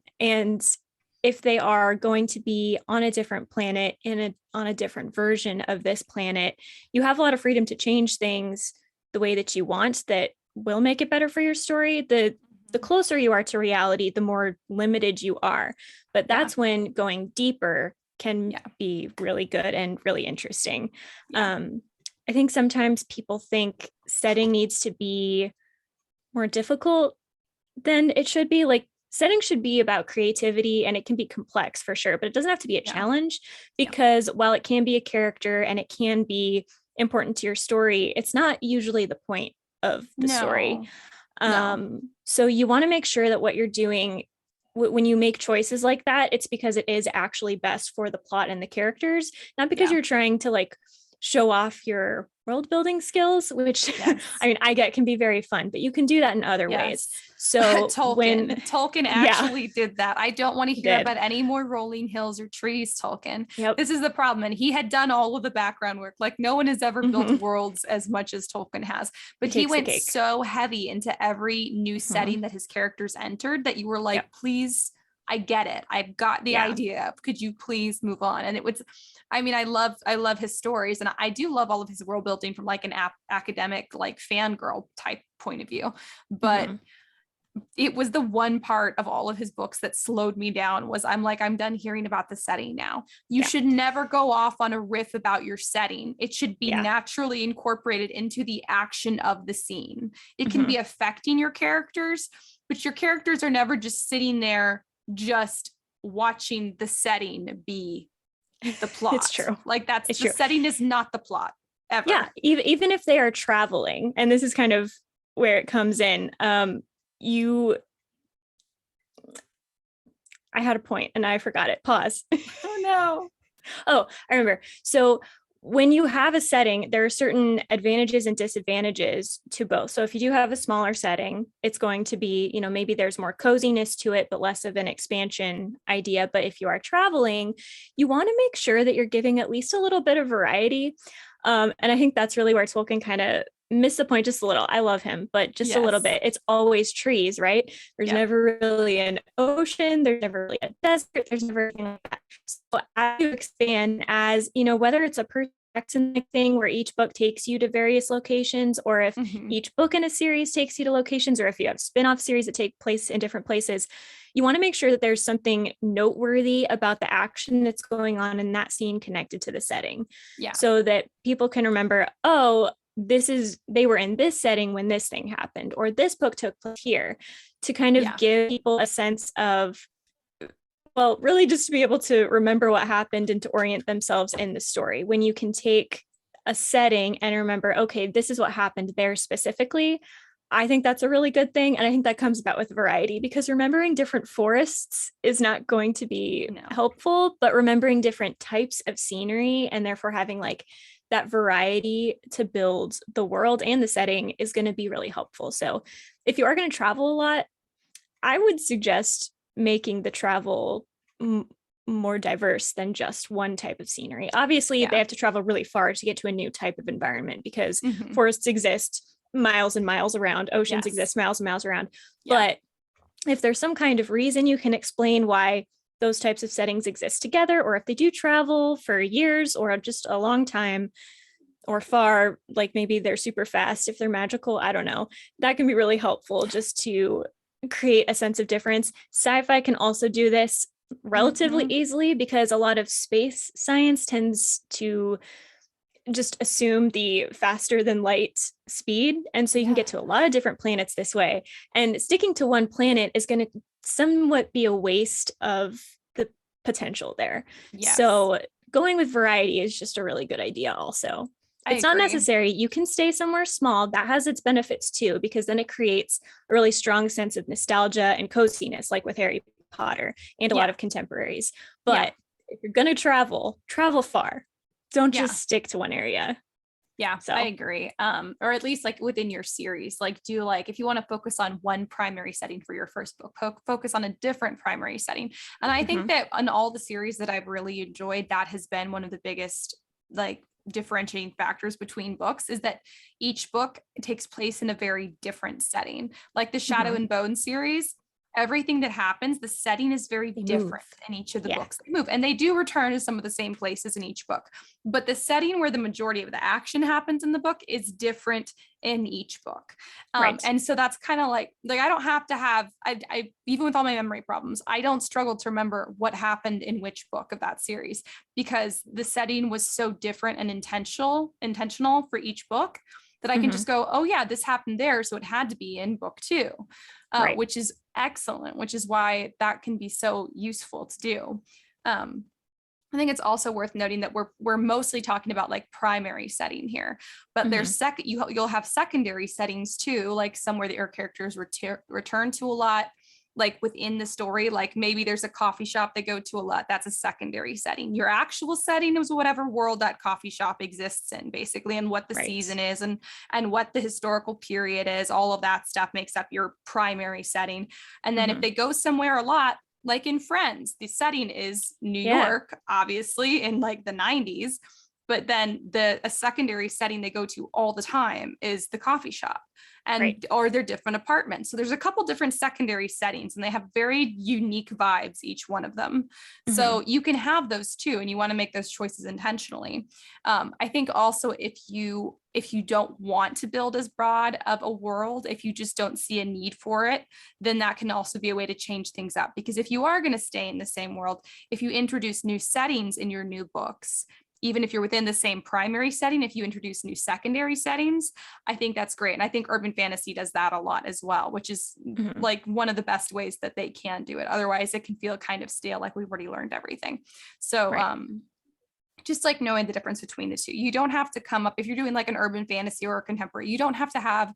if they are going to be on a different planet on a different version of this planet, you have a lot of freedom to change things the way that you want that will make it better for your story. The closer you are to reality, the more limited you are. But that's when going deeper can be really good and really interesting. I think sometimes people think setting needs to be more difficult than it should be. Like, setting should be about creativity, and it can be complex for sure, but it doesn't have to be a challenge, because while it can be a character and it can be important to your story, it's not usually the point of the story. So you want to make sure that what you're doing when you make choices like that, it's because it is actually best for the plot and the characters, not because you're trying to like show off your world building skills, which I mean, I get can be very fun, but you can do that in other ways. So Tolkien actually did that. I don't want to hear about any more rolling hills or trees, Tolkien. This is the problem. And he had done all of the background work. Like no one has ever built worlds as much as Tolkien has, but he went so heavy into every new setting that his characters entered that you were like, please, I get it. I've got the idea. Could you please move on? And it was, I mean, I love his stories, and I do love all of his world building from like an academic, like fangirl type point of view. But it was the one part of all of his books that slowed me down. Was I'm like, I'm done hearing about the setting now. You should never go off on a riff about your setting. It should be naturally incorporated into the action of the scene. It can be affecting your characters, but your characters are never just sitting there just watching the setting be the plot. It's true. Like the setting is not the plot ever. Yeah. Even if they are traveling, and this is kind of where it comes in. I had a point and I forgot it. Pause. Oh no. Oh, I remember. So when you have a setting, there are certain advantages and disadvantages to both. So if you do have a smaller setting, it's going to be, maybe there's more coziness to it, but less of an expansion idea. But if you are traveling, you want to make sure that you're giving at least a little bit of variety. And I think that's really where Tolkien kind of miss the point just a little. I love him, but just a little Yes. bit. It's always trees, right? There's Yep. never really an ocean. There's never really a desert. There's never anything like that. So as you expand, as you know, whether it's a perspective thing where each book takes you to various locations, or if Mhm. each book in a series takes you to locations, or if you have spin-off series that take place in different places, you want to make sure that there's something noteworthy about the action that's going on in that scene connected to the setting, Yeah. so that people can remember, oh, they were in this setting when this thing happened, or this book took place here, to kind of Yeah. give people a sense of, well, really just to be able to remember what happened and to orient themselves in the story. When you can take a setting and remember, okay, this is what happened there specifically, I think that's a really good thing. And I think that comes about with variety, because remembering different forests is not going to be No. helpful, but remembering different types of scenery and therefore having like that variety to build the world and the setting is going to be really helpful. So if you are going to travel a lot, I would suggest making the travel more diverse than just one type of scenery. Obviously, they Yeah. have to travel really far to get to a new type of environment, because Mhm. forests exist miles and miles around, oceans Yes. exist miles and miles around. Yeah. But if there's some kind of reason you can explain why those types of settings exist together, or if they do travel for years or just a long time or far, like maybe they're super fast, if they're magical, I don't know, that can be really helpful just to create a sense of difference. Sci-fi can also do this relatively Mhm. easily, because a lot of space science tends to just assume the faster than light speed, and so you can Yeah. get to a lot of different planets this way, and sticking to one planet is going to somewhat be a waste of the potential there. Yes. So going with variety is just a really good idea also. I It's not agree. necessary. You can stay somewhere small. That has its benefits too, because then it creates a really strong sense of nostalgia and coziness, like with Harry Potter and a lot Yeah. of contemporaries. Yeah. But if you're going to travel, travel far. Don't Yeah. just stick to one area. Yeah, I So, agree. Or at least like within your series, like do like if you want to focus on one primary setting for your first book, focus on a different primary setting. And I think mhm. that on all the series that I've really enjoyed, that has been one of the biggest like differentiating factors between books, is that each book takes place in a very different setting. Like the Shadow Mhm. and Bone series, everything that happens, the setting is very They move. different in each of the Yeah. books. They move, and they do return to some of the same places in each book, but the setting where the majority of the action happens in the book is different in each book. Right. And so that's kind of like I don't have to have I even with all my memory problems, I don't struggle to remember what happened in which book of that series, because the setting was so different and intentional for each book, that I can Mhm. just go, oh yeah, this happened there, so it had to be in book two, Right. which is excellent, which is why that can be so useful to do. Um, I think it's also worth noting that we're mostly talking about like primary setting here, but there's Mhm. you'll have secondary settings too, like somewhere that your characters return to a lot, like within the story. Like maybe there's a coffee shop they go to a lot. That's a secondary setting. Your actual setting is whatever world that coffee shop exists in, basically, and what the Right. season is, and what the historical period is. All of that stuff makes up your primary setting. And then if Mhm. they go somewhere a lot, like in Friends, the setting is New Yeah. York, obviously in like the 90s, but then a secondary setting they go to all the time is the coffee shop, Right. and or their different apartments. So there's a couple different secondary settings, and they have very unique vibes, each one of them. Mhm. So you can have those too, and you want to make those choices intentionally. I think also if you don't want to build as broad of a world, if you just don't see a need for it, then that can also be a way to change things up. Because if you are going to stay in the same world, if you introduce new settings in your new books, even if you're within the same primary setting, if you introduce new secondary settings, I think that's great. And I think urban fantasy does that a lot as well, which is Mhm. like one of the best ways that they can do it. Otherwise, it can feel kind of stale, like we've already learned everything. So, Right. just like knowing the difference between the two. You don't have to come up, if you're doing like an urban fantasy or a contemporary, you don't have to have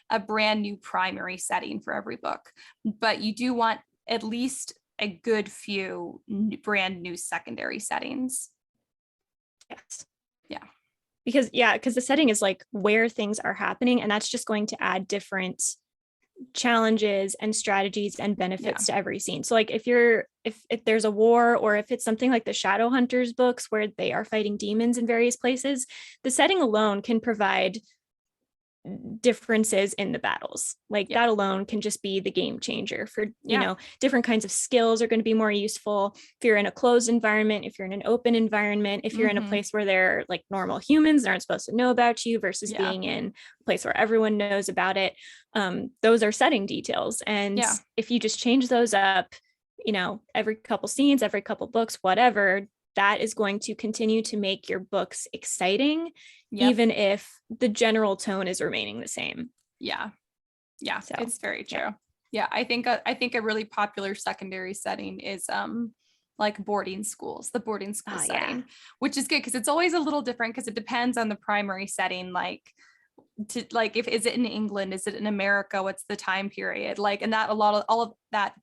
a brand new primary setting for every book, but you do want at least a good few brand new secondary settings. Yes. Yeah. Because the setting is like where things are happening, and that's just going to add different challenges and strategies and Yeah. benefits to every scene. So like if there's a war, or if it's something like the Shadowhunters books where they are fighting demons in various places, the setting alone can provide differences in the battles. Like that alone can just be the game changer for, different kinds of skills are going to be more useful. If you're in a closed environment, if you're in an open environment, if you're in a place where they're like normal humans that aren't supposed to know about you versus being in a place where everyone knows about it. Those are setting details. And if you just change those up, every couple scenes, every couple books, whatever, that is going to continue to make your books exciting, even if the general tone is remaining the same. So, it's very true. I think a really popular secondary setting is like boarding schools, the boarding school setting, which is good because it's always a little different because it depends on the primary setting. If is it in England, is it in America, what's the time period, and that all of that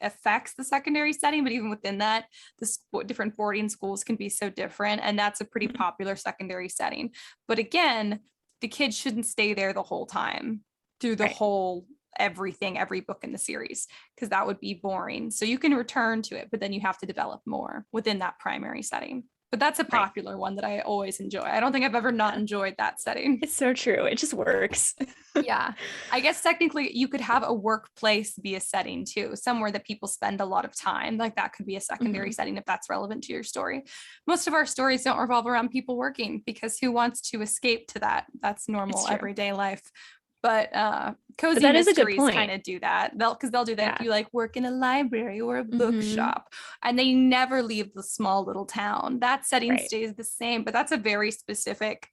affects the secondary setting. But even within that, the different boarding schools can be so different, and that's a pretty popular secondary setting. But again, the kids shouldn't stay there the whole time through the whole every book in the series, because that would be boring. So you can return to it, but then you have to develop more within that primary setting. But that's a popular one that I always enjoy. I don't think I've ever not enjoyed that setting. It's so true. It just works. I guess technically you could have a workplace be a setting too, somewhere that people spend a lot of time. Like that could be a secondary setting if that's relevant to your story. Most of our stories don't revolve around people working, because who wants to escape to that? That's normal everyday life. But cozy mysteries kind of do that. They'll do that if you work in a library or a bookshop, and they never leave the small little town. That setting stays the same, but that's a very specific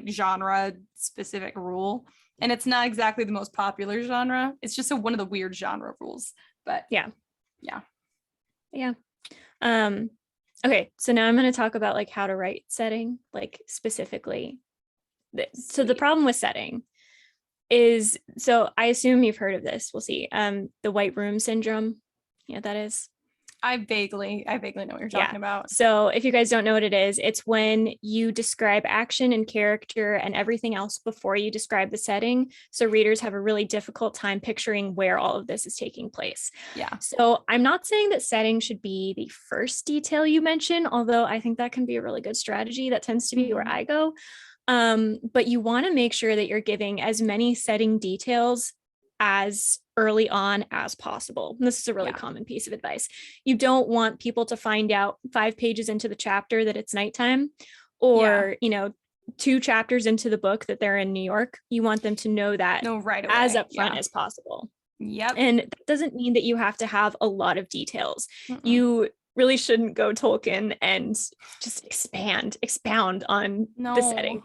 genre specific rule, and it's not exactly the most popular genre. It's just one of the weird genre rules. But okay, so now I'm going to talk about how to write setting, specifically. So the problem with setting is, so I assume you've heard of this. We'll see. The white room syndrome. That is. I vaguely know what you're talking about. So if you guys don't know what it is, it's when you describe action and character and everything else before you describe the setting. So readers have a really difficult time picturing where all of this is taking place. So I'm not saying that setting should be the first detail you mention, although I think that can be a really good strategy. That tends to be where I go. But you want to make sure that you're giving as many setting details as early on as possible. And this is a really common piece of advice. You don't want people to find out 5 pages into the chapter that it's nighttime, or, 2 chapters into the book that they're in New York. You want them to know that right away, as upfront as possible. And that doesn't mean that you have to have a lot of details. You really shouldn't go Tolkien and just expound on the setting.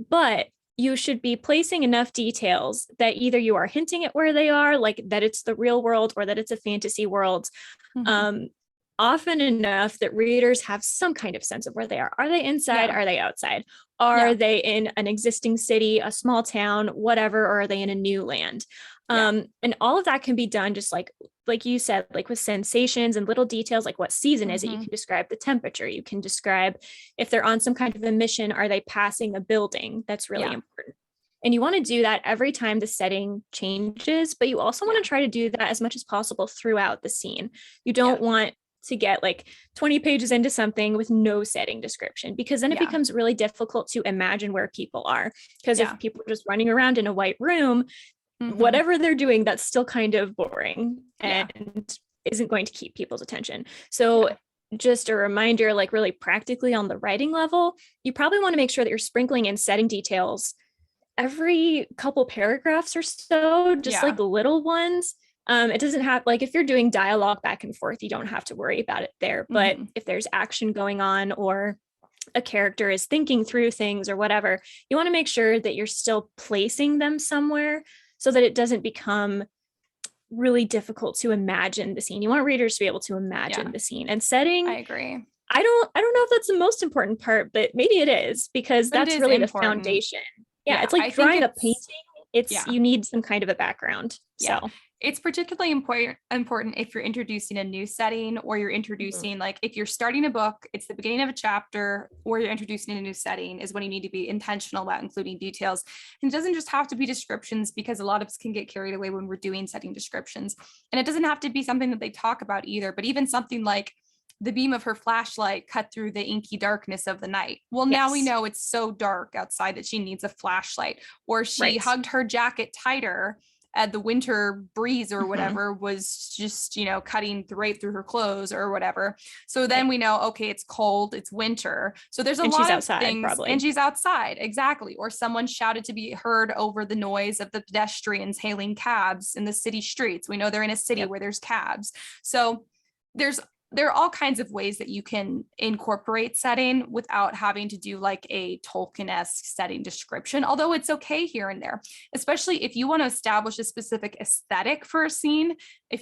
But you should be placing enough details that either you are hinting at where they are, like that it's the real world or that it's a fantasy world, often enough that readers have some kind of sense of where they are. Are they inside? Are they outside? Are they in an existing city, a small town, whatever, or are they in a new land? And all of that can be done just like you said, with sensations and little details, like what season is it? You can describe the temperature. You can describe if they're on some kind of a mission, are they passing a building? That's really important. And you want to do that every time the setting changes, but you also want to try to do that as much as possible throughout the scene. You don't want to get 20 pages into something with no setting description, because then it becomes really difficult to imagine where people are. Because if people are just running around in a white room, whatever they're doing, that's still kind of boring and isn't going to keep people's attention. So just a reminder, really practically on the writing level, you probably want to make sure that you're sprinkling in setting details every couple paragraphs or so, just little ones. It doesn't have, if you're doing dialogue back and forth, you don't have to worry about it there. But if there's action going on, or a character is thinking through things or whatever, you want to make sure that you're still placing them somewhere so that it doesn't become really difficult to imagine the scene. You want readers to be able to imagine the scene. And setting, I agree. I don't know if that's the most important part, but maybe it is, because that's really important. The foundation. It's like drawing a painting. You need some kind of a background. So it's particularly important if you're introducing a new setting, or you're introducing if you're starting a book, it's the beginning of a chapter, or you're introducing a new setting, is when you need to be intentional about including details. And it doesn't just have to be descriptions, because a lot of us can get carried away when we're doing setting descriptions, and it doesn't have to be something that they talk about either, but even something like the beam of her flashlight cut through the inky darkness of the night. Well, now we Yes. know it's so dark outside that she needs a flashlight. Or she Right. hugged her jacket tighter at the winter breeze or Mhm. whatever was just, cutting right through her clothes or whatever. So then Right. we know, okay, it's cold, it's winter. So there's a And lot she's of outside, things, probably. and she's outside. Exactly. Or someone shouted to be heard over the noise of the pedestrians hailing cabs in the city streets. We know they're in a city Yep. where there's cabs. So there are all kinds of ways that you can incorporate setting without having to do like a Tolkien-esque setting description, although it's okay here and there, especially if you want to establish a specific aesthetic for a scene.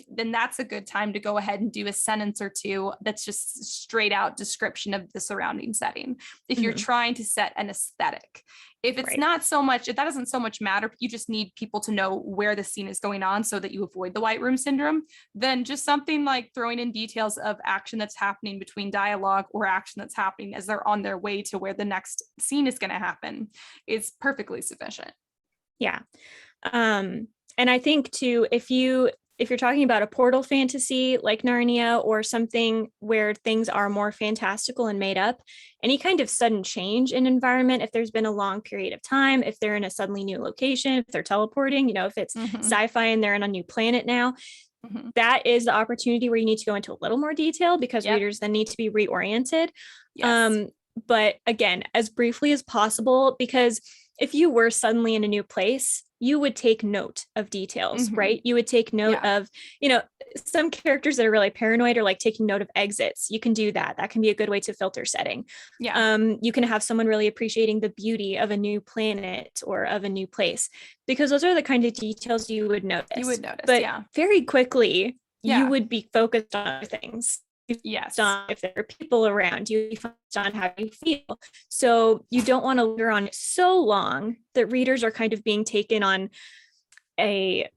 Then that's a good time to go ahead and do a sentence or two that's just straight out description of the surrounding setting. If you're trying to set an aesthetic, if it's not so much, if that doesn't so much matter, you just need people to know where the scene is going on so that you avoid the white room syndrome, then just something like throwing in details of action that's happening between dialogue or action that's happening as they're on their way to where the next scene is going to happen is perfectly sufficient. Yeah. And I think too, if you're talking about a portal fantasy like Narnia or something where things are more fantastical and made up, any kind of sudden change in environment, if there's been a long period of time, if they're in a suddenly new location, if they're teleporting, if it's sci-fi and they're on a new planet now, that is the opportunity where you need to go into a little more detail because readers then need to be reoriented. Yes. But again, as briefly as possible, because if you were suddenly in a new place, you would take note of details, right? You would take note of, some characters that are really paranoid or like taking note of exits. You can do that. That can be a good way to filter setting. Yeah. You can have someone really appreciating the beauty of a new planet or of a new place, because those are the kind of details you would notice. But very quickly, you would be focused on other things. Yes. If there are people around you, focused on how you feel. So you don't want to linger on it so long that readers are kind of being taken on a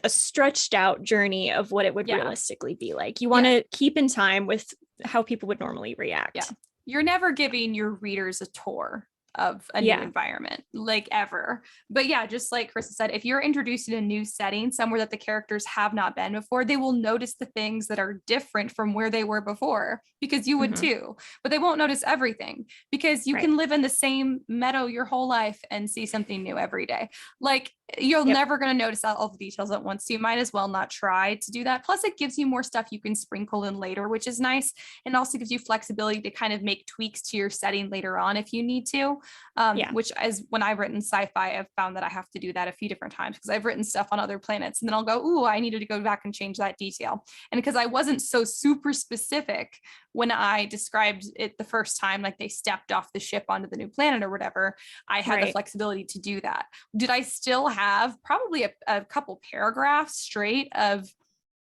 stretched out journey of what it would realistically be like. You want to keep in time with how people would normally react. Yeah. You're never giving your readers a tour of a new environment, like ever. But yeah, just like Karissa said, if you're introduced in a new setting, somewhere that the characters have not been before, they will notice the things that are different from where they were before, because you would too, but they won't notice everything because you can live in the same meadow your whole life and see something new every day. Like you're never going to notice all the details at once. So you might as well not try to do that. Plus it gives you more stuff you can sprinkle in later, which is nice. And also gives you flexibility to kind of make tweaks to your setting later on if you need to. Which is when I've written sci-fi, I've found that I have to do that a few different times because I've written stuff on other planets and then I'll go, ooh, I needed to go back and change that detail. And because I wasn't so super specific when I described it the first time, like they stepped off the ship onto the new planet or whatever, I had the flexibility to do that. Did I still have probably a couple paragraphs straight of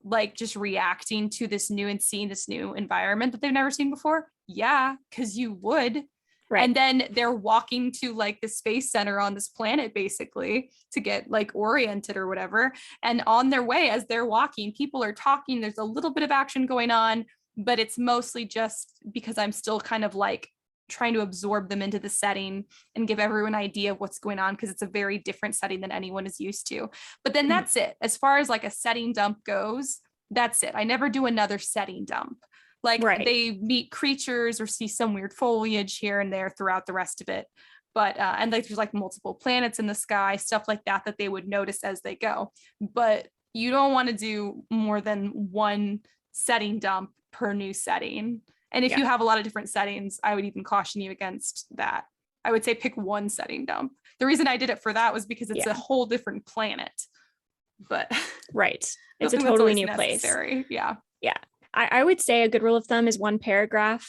like just reacting to this new and seeing this new environment that they've never seen before? Yeah, because you would. Right. And then they're walking to like the space center on this planet basically to get like oriented or whatever. And on their way, as they're walking, people are talking. There's a little bit of action going on, but it's mostly just because I'm still kind of like trying to absorb them into the setting and give everyone an idea of what's going on because it's a very different setting than anyone is used to. But then that's it. As far as like a setting dump goes, that's it. I never do another setting dump. Like they meet creatures or see some weird foliage here and there throughout the rest of it. But, and like there's like multiple planets in the sky, stuff like that, that they would notice as they go. But you don't want to do more than one setting dump per new setting. And if you have a lot of different settings, I would even caution you against that. I would say pick one setting dump. The reason I did it for that was because it's a whole different planet. But it's a totally new necessary. Place. Yeah. I would say a good rule of thumb is one paragraph.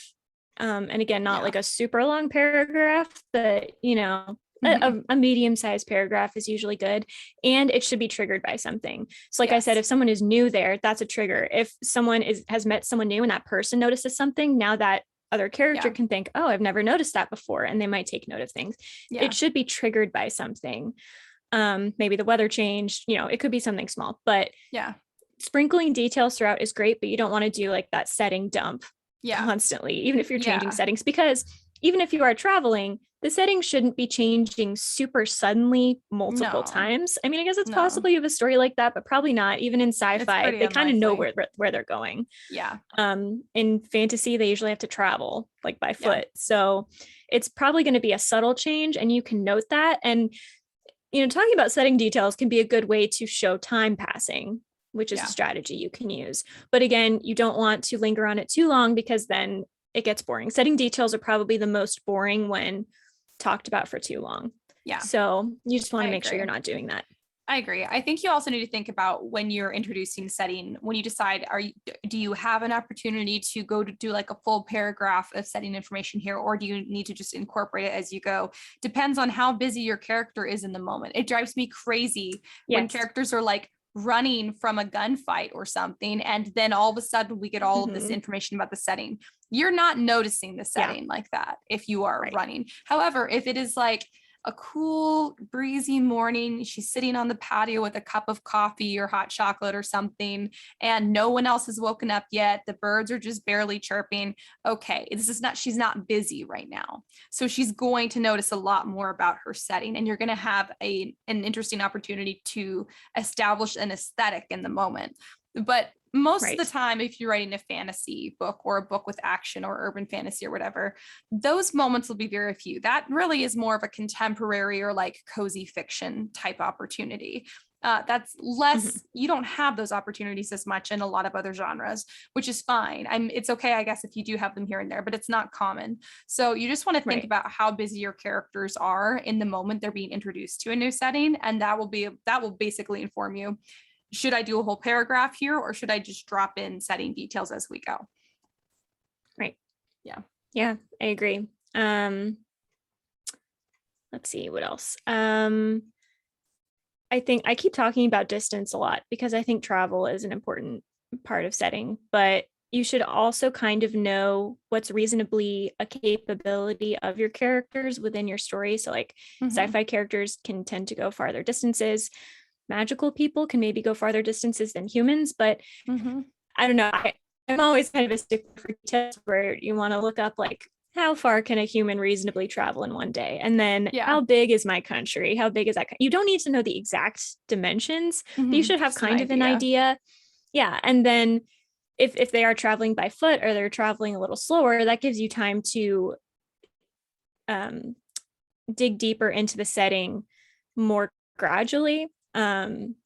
And again, not like a super long paragraph, but a medium-sized paragraph is usually good. And it should be triggered by something. So like I said, if someone is new there, that's a trigger. If someone has met someone new and that person notices something, now that other character can think, oh, I've never noticed that before. And they might take note of things. It should be triggered by something. Maybe the weather changed, it could be something small, but sprinkling details throughout is great, but you don't want to do like that setting dump constantly, even if you're changing settings, because even if you are traveling, the setting shouldn't be changing super suddenly multiple No, times. I mean, I guess it's no, possible you have a story like that, but probably not. Even in it's sci-fi, pretty they kind of know unlikely. where they're going. Yeah, In fantasy, they usually have to travel like by yeah, foot. So it's probably going to be a subtle change, and you can note that. And talking about setting details can be a good way to show time passing, which is a yeah. strategy you can use. But again, you don't want to linger on it too long because then it gets boring. Setting details are probably the most boring when talked about for too long. Yeah, So you just want I to make sure you're agree. not doing that. I agree. I think you also need to think about when you're introducing setting, when you decide, do you have an opportunity to go to do like a full paragraph of setting information here, or do you need to just incorporate it as you go? Depends on how busy your character is in the moment. It drives me crazy when Yes. characters are like running from a gunfight or something, and then all of a sudden we get all of this Mm-hmm. information about the setting. You're not noticing the Yeah. setting like that if you are Right. running. However, if it is like a cool, breezy morning. She's sitting on the patio with a cup of coffee or hot chocolate or something, and no one else has woken up yet. The birds are just barely chirping. Okay, she's not busy right now. So she's going to notice a lot more about her setting, and you're going to have an interesting opportunity to establish an aesthetic in the moment. But most of the Right. time, if you're writing a fantasy book or a book with action or urban fantasy or whatever, those moments will be very few. That really is more of a contemporary or like cozy fiction type opportunity. That's Mm-hmm. less, you don't have those opportunities as much in a lot of other genres, which is fine. It's okay, I guess, if you do have them here and there, but it's not common. So you just want to think Right. about how busy your characters are in the moment they're being introduced to a new setting. And that will basically inform you, should I do a whole paragraph here, or should I just drop in setting details as we go? Right. Yeah. Yeah, I agree. Let's see what else. I think I keep talking about distance a lot because I think travel is an important part of setting, but you should also kind of know what's reasonably a capability of your characters within your story. So, like Mm-hmm. sci-fi characters can tend to go farther distances. Magical people can maybe go farther distances than humans, but Mm-hmm. I don't know. I'm always kind of a stickler for details where you want to look up like how far can a human reasonably travel in one day? And then Yeah. how big is my country? How big is that? You don't need to know the exact dimensions, but you Mm-hmm. should have Just an kind of an idea. idea. Yeah. And then if they are traveling by foot or they're traveling a little slower, that gives you time to um, dig deeper into the setting more gradually,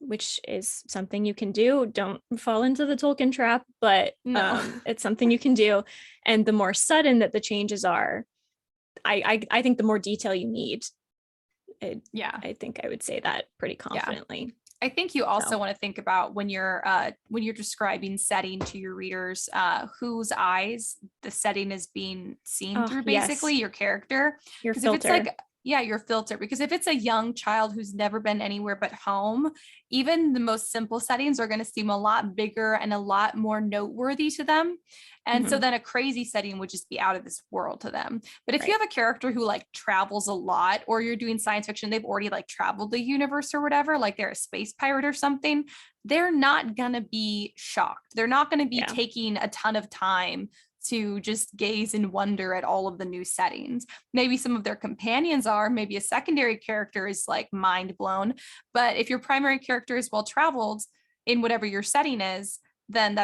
which is something you can do. Don't fall into the Tolkien trap, but No. it's something you can do. And the more sudden that the changes are, I think the more detail you need. I, Yeah. I think I would say that pretty Yeah. confidently. I think you also So, want to think about when you're describing setting to your readers, whose eyes the setting is being seen oh, through, basically yes, your character. your Because if it's filter. like, yeah, your filter, because if it's a young child who's never been anywhere but home, even the most simple settings are going to seem a lot bigger and a lot more noteworthy to them. And so Mhm. then a crazy setting would just be out of this world to them. But if you Right. have a character who like travels a lot, or you're doing science fiction, they've already like traveled the universe or whatever, like they're a space pirate or something, they're not going to be shocked. They're not going to be Yeah. taking a ton of time to just gaze in wonder at all of the new settings. Maybe some of their companions are, maybe a secondary character is like mind blown. But if your primary character is well traveled in whatever your setting is, then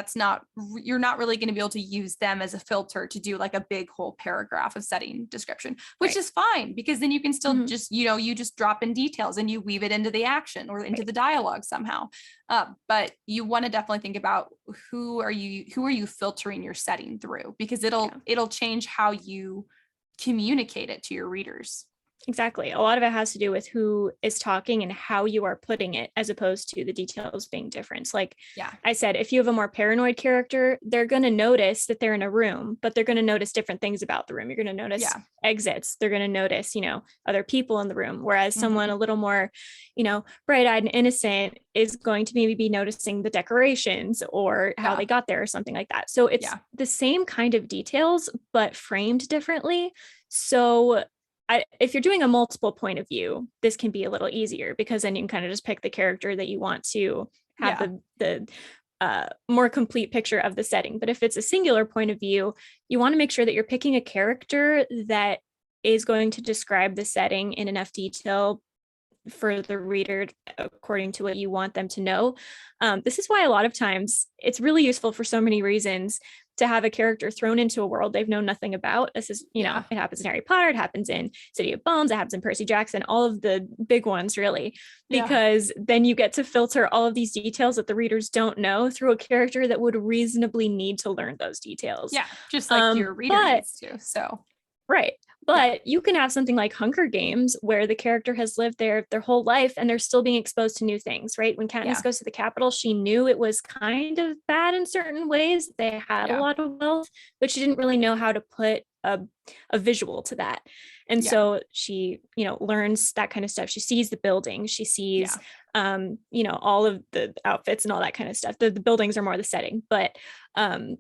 you're not really going to be able to use them as a filter to do like a big whole paragraph of setting description, which Right. is fine because then you can still Mhm. just, you just drop in details and you weave it into the action or into Right. the dialogue somehow. But you want to definitely think about who are you filtering your setting through, because Yeah. it'll change how you communicate it to your readers. Exactly. A lot of it has to do with who is talking and how you are putting it, as opposed to the details being different. Like Yeah. I said, if you have a more paranoid character, they're going to notice that they're in a room, but they're going to notice different things about the room. You're going to notice Yeah. exits. They're going to notice, other people in the room. Whereas someone a Mm-hmm. little more, bright eyed and innocent is going to maybe be noticing the decorations or how Yeah. they got there or something like that. So it's Yeah. the same kind of details, but framed differently. So if you're doing a multiple point of view, this can be a little easier because then you can kind of just pick the character that you want to have Yeah. the more complete picture of the setting. But if it's a singular point of view, you want to make sure that you're picking a character that is going to describe the setting in enough detail for the reader according to what you want them to know. This is why a lot of times it's really useful for so many reasons to have a character thrown into a world they've known nothing about. This is, you know, it happens in Harry Potter, it happens in City of Bones, it happens in Percy Jackson, all of the big ones really, because then you get to filter all of these details that the readers don't know through a character that would reasonably need to learn those details. Yeah, just like your reader needs to. So right. But you can have something like Hunger Games where the character has lived there their whole life and they're still being exposed to new things, right? When Katniss goes to the Capitol, she knew it was kind of bad in certain ways. They had a lot of wealth, but she didn't really know how to put a visual to that. And so she, you know, learns that kind of stuff. She sees the buildings, she sees, you know, all of the outfits and all that kind of stuff. The buildings are more the setting, but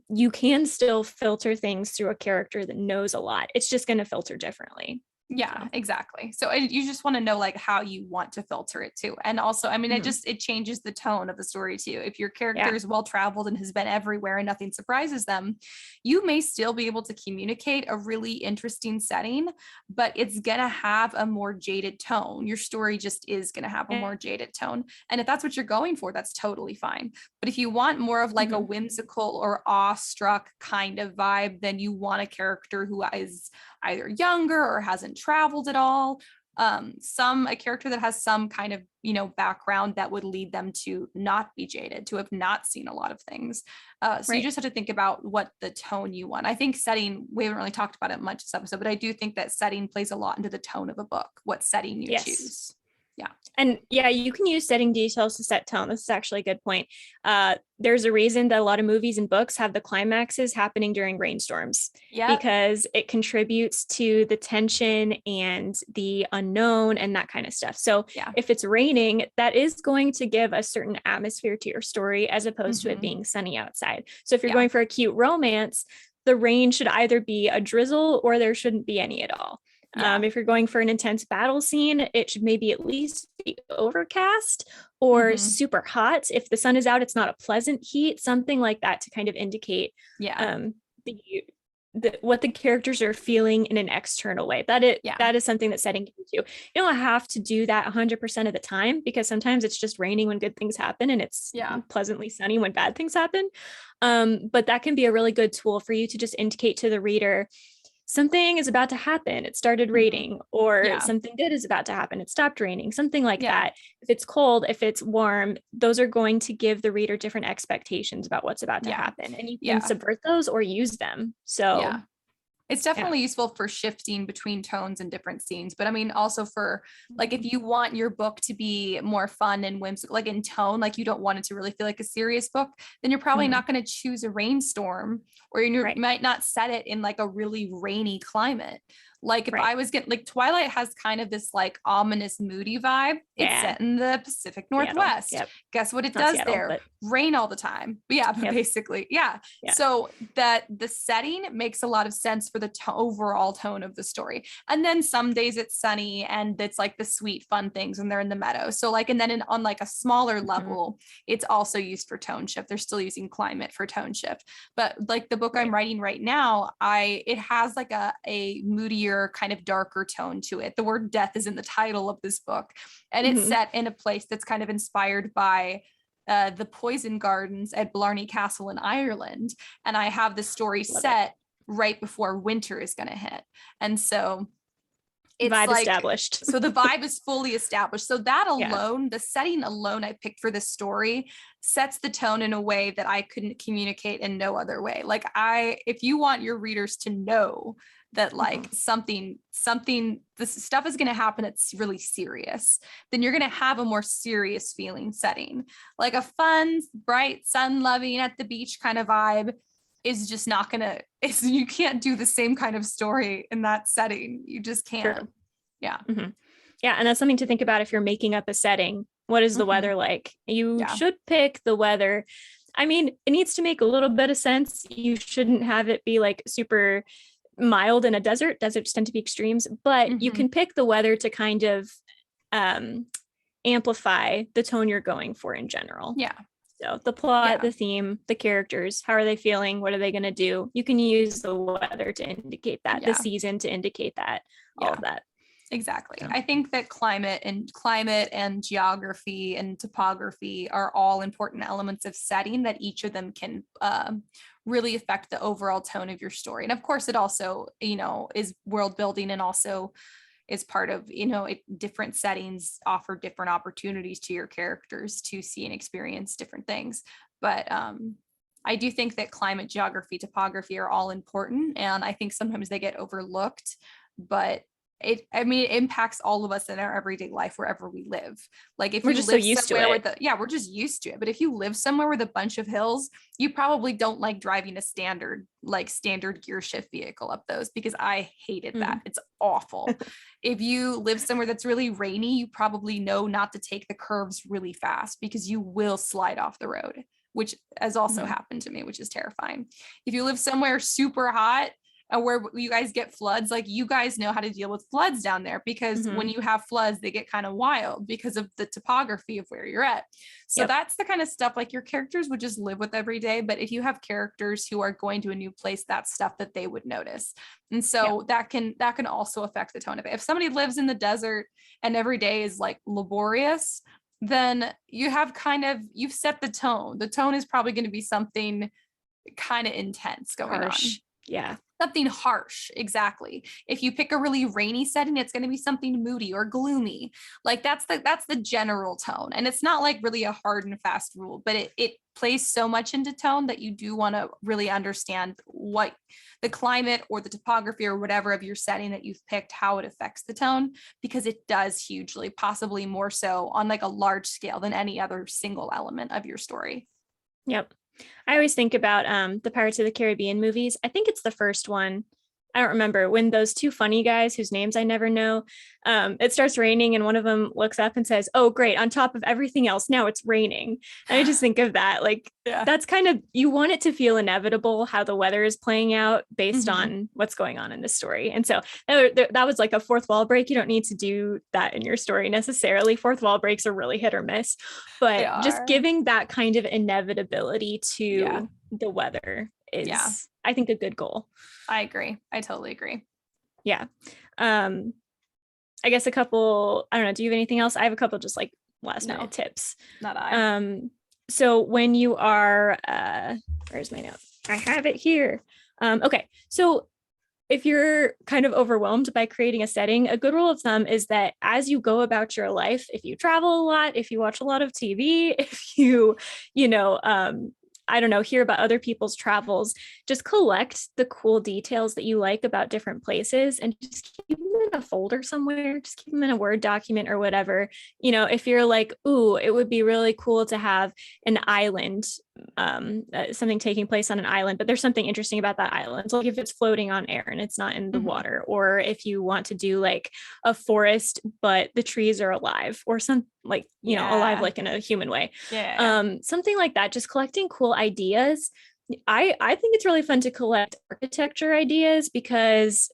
you can still filter things through a character that knows a lot. It's just going to filter differently. Yeah, exactly. So you just want to know like how you want to filter it too. And also, I mean, it changes the tone of the story too. If your character is well-traveled and has been everywhere and nothing surprises them, you may still be able to communicate a really interesting setting, but it's going to have a more jaded tone. Your story just is going to have a more jaded tone. And if that's what you're going for, that's totally fine. But if you want more of like a whimsical or awestruck kind of vibe, then you want a character who is either younger or hasn't traveled at all. A character that has some kind of, you know, background that would lead them to not be jaded, to have not seen a lot of things. So you just have to think about what the tone you want. I think setting, we haven't really talked about it much this episode, but I do think that setting plays a lot into the tone of a book, what setting you choose. Yeah. And you can use setting details to set tone. This is actually a good point. There's a reason that a lot of movies and books have the climaxes happening during rainstorms, because it contributes to the tension and the unknown and that kind of stuff. So if it's raining, that is going to give a certain atmosphere to your story as opposed to it being sunny outside. So if you're going for a cute romance, the rain should either be a drizzle or there shouldn't be any at all. If you're going for an intense battle scene, it should maybe at least be overcast or super hot. If the sun is out, it's not a pleasant heat, something like that to kind of indicate what the characters are feeling in an external way. That is something that setting can do. You don't have to do that 100% of the time, because sometimes it's just raining when good things happen and it's pleasantly sunny when bad things happen. But that can be a really good tool for you to just indicate to the reader, something is about to happen. It started raining, or something good is about to happen. It stopped raining, something like that. If it's cold, if it's warm, those are going to give the reader different expectations about what's about to happen. And you can subvert those or use them. So it's definitely useful for shifting between tones and different scenes. But I mean, also for like, if you want your book to be more fun and whimsical, like in tone, like you don't want it to really feel like a serious book, then you're probably not going to choose a rainstorm, or you might not set it in like a really rainy climate. Like if I was getting, like Twilight has kind of this like ominous, moody vibe. It's set in the Pacific Northwest. Guess what it does there? Rain all the time. But basically, So that the setting makes a lot of sense for the overall tone of the story. And then some days it's sunny and it's like the sweet, fun things when they're in the meadow. So like, and then on like a smaller level, it's also used for tone shift. They're still using climate for tone shift. But like the book I'm writing right now, it has like a moodier, kind of darker tone to it. The word death is in the title of this book, and it's set in a place that's kind of inspired by the poison gardens at Blarney Castle in Ireland. And I have the story set right before winter is going to hit. And so it's vibe like, established. So the vibe is fully established. So that alone, the setting alone I picked for this story sets the tone in a way that I couldn't communicate in no other way. Like if you want your readers to know that like something, this stuff is going to happen, it's really serious, then you're going to have a more serious feeling setting. Like a fun, bright, sun loving at the beach kind of vibe is just not gonna, you can't do the same kind of story in that setting. You just can't. True. Yeah. Yeah. And that's something to think about if you're making up a setting. What is the weather like? You should pick the weather. I mean, it needs to make a little bit of sense. You shouldn't have it be like super mild in a desert. Deserts tend to be extremes, but you can pick the weather to kind of amplify the tone you're going for in general. Yeah. So the plot, Yeah. the theme, the characters, how are they feeling? What are they going to do? You can use the weather to indicate that, the Yeah. season to indicate that, all Yeah. of that. Exactly. So. I think that climate and geography and topography are all important elements of setting that each of them can really affect the overall tone of your story. And of course, it also, is world building, and also is part of, different settings offer different opportunities to your characters to see and experience different things. But I do think that climate, geography, topography are all important. And I think sometimes they get overlooked, but it impacts all of us in our everyday life wherever we live. Like if We're you just so live used to somewhere it. we're just used to it. But if you live somewhere with a bunch of hills, you probably don't like driving a standard gear shift vehicle up those, because I hated that. It's awful. If you live somewhere that's really rainy, you probably know not to take the curves really fast because you will slide off the road, which has also happened to me, which is terrifying. If you live somewhere super hot, where you guys get floods, like you guys know how to deal with floods down there, because when you have floods, they get kind of wild because of the topography of where you're at. So that's the kind of stuff like your characters would just live with every day. But if you have characters who are going to a new place, that's stuff that they would notice. And so that can also affect the tone of it. If somebody lives in the desert and every day is like laborious, then you've set the tone. The tone is probably going to be something kind of intense going on. Yeah. Something harsh. Exactly. If you pick a really rainy setting, it's going to be something moody or gloomy. Like that's the general tone. And it's not like really a hard and fast rule, but it plays so much into tone that you do want to really understand what the climate or the topography or whatever of your setting that you've picked, how it affects the tone, because it does hugely, possibly more so on like a large scale than any other single element of your story. Yep. I always think about the Pirates of the Caribbean movies. I think it's the first one. I don't remember, when those two funny guys whose names I never know, it starts raining and one of them looks up and says, "Oh, great, on top of everything else, now it's raining." And I just think of that. Like, that's kind of, you want it to feel inevitable how the weather is playing out based on what's going on in the story. And so that was like a fourth wall break. You don't need to do that in your story necessarily. Fourth wall breaks are really hit or miss, but just giving that kind of inevitability to the weather is, I think, a good goal. I agree. I totally agree. Yeah. I guess a couple, I don't know, do you have anything else? I have a couple just like last minute tips. Not I. So when you are, where's my note? I have it here. Okay. So if you're kind of overwhelmed by creating a setting, a good rule of thumb is that as you go about your life, if you travel a lot, if you watch a lot of TV, if you, I don't know, hear about other people's travels, just collect the cool details that you like about different places and just keep them in a folder somewhere, just keep them in a Word document or whatever. If you're like, ooh, it would be really cool to have an island, something taking place on an island, but there's something interesting about that island. So like if it's floating on air and it's not in the water, or if you want to do like a forest, but the trees are alive, or some like, alive, like in a human way. Something like that, just collecting cool ideas. I think it's really fun to collect architecture ideas because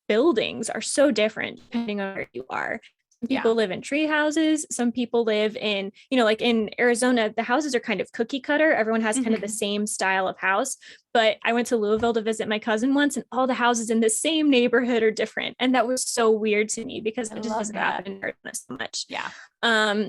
buildings are so different depending on where you are. Some people live in tree houses. Some people live in, like in Arizona, the houses are kind of cookie cutter. Everyone has kind of the same style of house. But I went to Louisville to visit my cousin once, and all the houses in the same neighborhood are different. And that was so weird to me because it just doesn't happen in Arizona so much.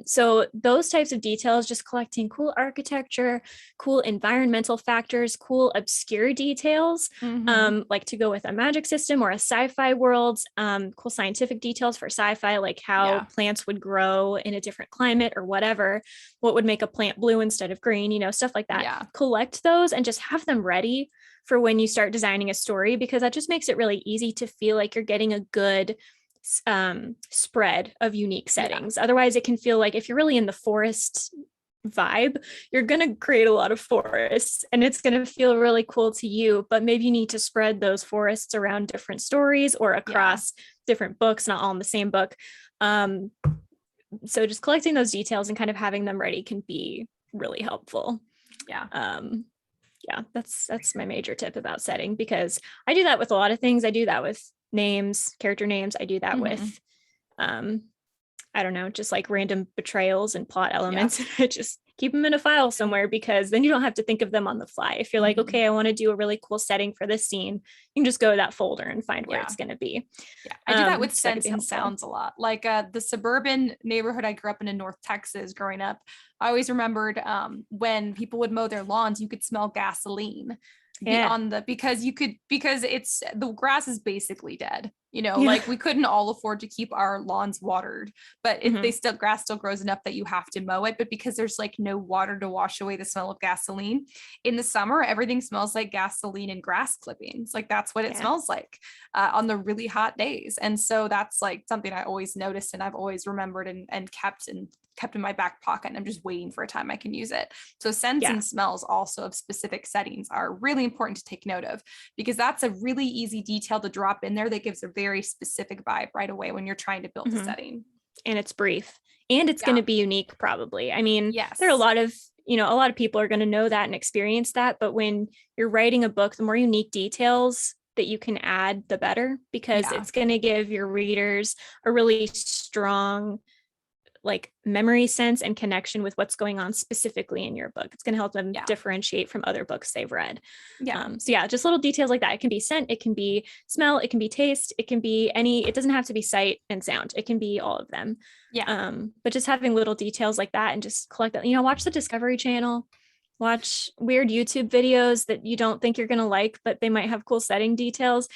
So those types of details, just collecting cool architecture, cool environmental factors, cool obscure details, like to go with a magic system or a sci-fi world, cool scientific details for sci-fi, like how plants would grow in a different climate or whatever, what would make a plant blue instead of green, stuff like that. Collect those and just have them ready for when you start designing a story, because that just makes it really easy to feel like you're getting a good spread of unique settings. Otherwise, it can feel like if you're really in the forest vibe, you're going to create a lot of forests and it's going to feel really cool to you, but maybe you need to spread those forests around different stories or across different books, not all in the same book. So just collecting those details and kind of having them ready can be really helpful. That's my major tip about setting, because I do that with a lot of things. I do that with names, character names. I do that with I don't know, just like random betrayals and plot elements. keep them in a file somewhere, because then you don't have to think of them on the fly. If you're like, okay, I want to do a really cool setting for this scene, you can just go to that folder and find where it's going to be. Yeah, I do that with so scents and sounds a lot. Like the suburban neighborhood I grew up in North Texas growing up, I always remembered when people would mow their lawns, you could smell gasoline because it's the grass is basically dead. Like we couldn't all afford to keep our lawns watered, but grass still grows enough that you have to mow it. But because there's like no water to wash away the smell of gasoline in the summer, everything smells like gasoline and grass clippings. Like that's what it smells like on the really hot days. And so that's like something I always noticed, and I've always remembered and kept in my back pocket. And I'm just waiting for a time I can use it. So scents and smells also of specific settings are really important to take note of, because that's a really easy detail to drop in there that gives a very specific vibe right away when you're trying to build a setting. And it's brief, and it's going to be unique probably. I mean, there are a lot of people are going to know that and experience that, but when you're writing a book, the more unique details that you can add, the better, because it's going to give your readers a really strong like memory sense and connection with what's going on specifically in your book. It's going to help them differentiate from other books they've read. Just little details like that. It can be scent, it can be smell, it can be taste, it can be it doesn't have to be sight and sound. It can be all of them. But just having little details like that and just collect that, watch the Discovery Channel, watch weird YouTube videos that you don't think you're going to like, but they might have cool setting details.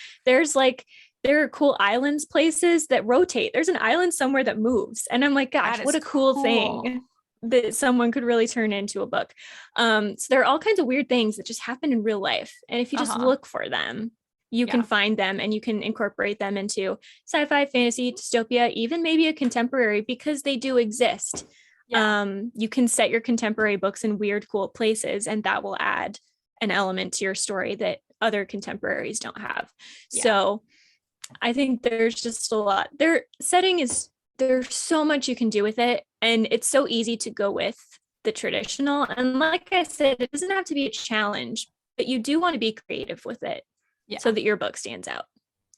There are cool islands, places that rotate. There's an island somewhere that moves. And I'm like, gosh, what a cool thing that someone could really turn into a book. So there are all kinds of weird things that just happen in real life. And if you just look for them, you can find them and you can incorporate them into sci-fi, fantasy, dystopia, even maybe a contemporary, because they do exist. You can set your contemporary books in weird, cool places, and that will add an element to your story that other contemporaries don't have. So I think there's just a lot. There's so much you can do with it, and it's so easy to go with the traditional. And like I said, it doesn't have to be a challenge, but you do want to be creative with it so that your book stands out.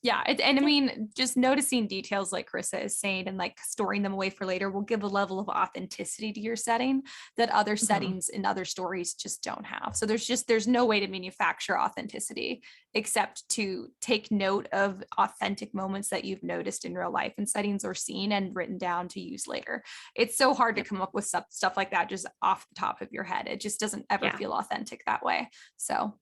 I mean, just noticing details like Karissa is saying and like storing them away for later will give a level of authenticity to your setting that other settings in other stories just don't have. So there's no way to manufacture authenticity except to take note of authentic moments that you've noticed in real life and settings or seen and written down to use later. It's so hard to come up with stuff like that just off the top of your head. It just doesn't ever feel authentic that way. So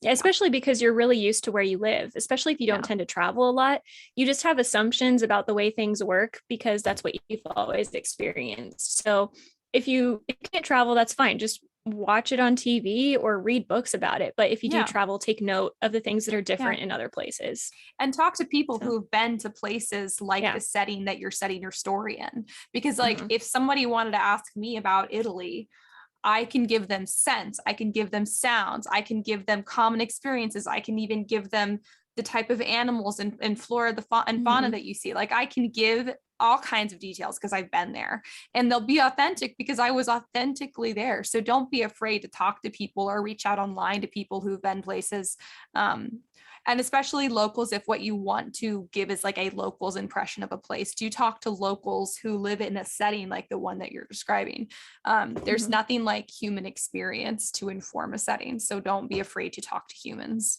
especially because you're really used to where you live, especially if you don't tend to travel a lot. You just have assumptions about the way things work because that's what you've always experienced. So if you can't travel, that's fine. Just watch it on TV or read books about it. But if you do travel, take note of the things that are different in other places. And talk to people who have been to places like the setting that you're setting your story in. Because like if somebody wanted to ask me about Italy, I can give them scents, I can give them sounds, I can give them common experiences, I can even give them the type of animals and flora and fauna that you see. Like I can give all kinds of details because I've been there, and they'll be authentic because I was authentically there. So don't be afraid to talk to people or reach out online to people who've been places. And especially locals, if what you want to give is like a local's impression of a place, do talk to locals who live in a setting like the one that you're describing. There's nothing like human experience to inform a setting. So don't be afraid to talk to humans.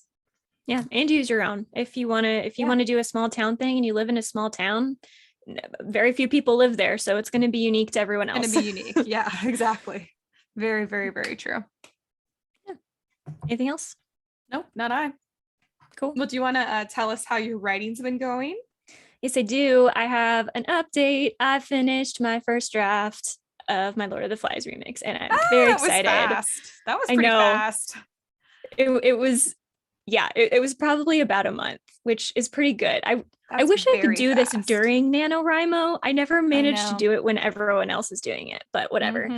Yeah. And use your own. If you want to do a small town thing and you live in a small town, very few people live there. So it's going to be unique to everyone else. It's going to be unique. Yeah, exactly. Very, very, very true. Yeah. Anything else? Nope, not I. Cool. Well, do you want to tell us how your writing's been going? Yes, I do. I have an update. I finished my first draft of my Lord of the Flies remix, and I'm very excited. That was pretty fast. It was probably about a month, which is pretty good. I wish I could do this during NaNoWriMo. I never managed to do it when everyone else is doing it, but whatever.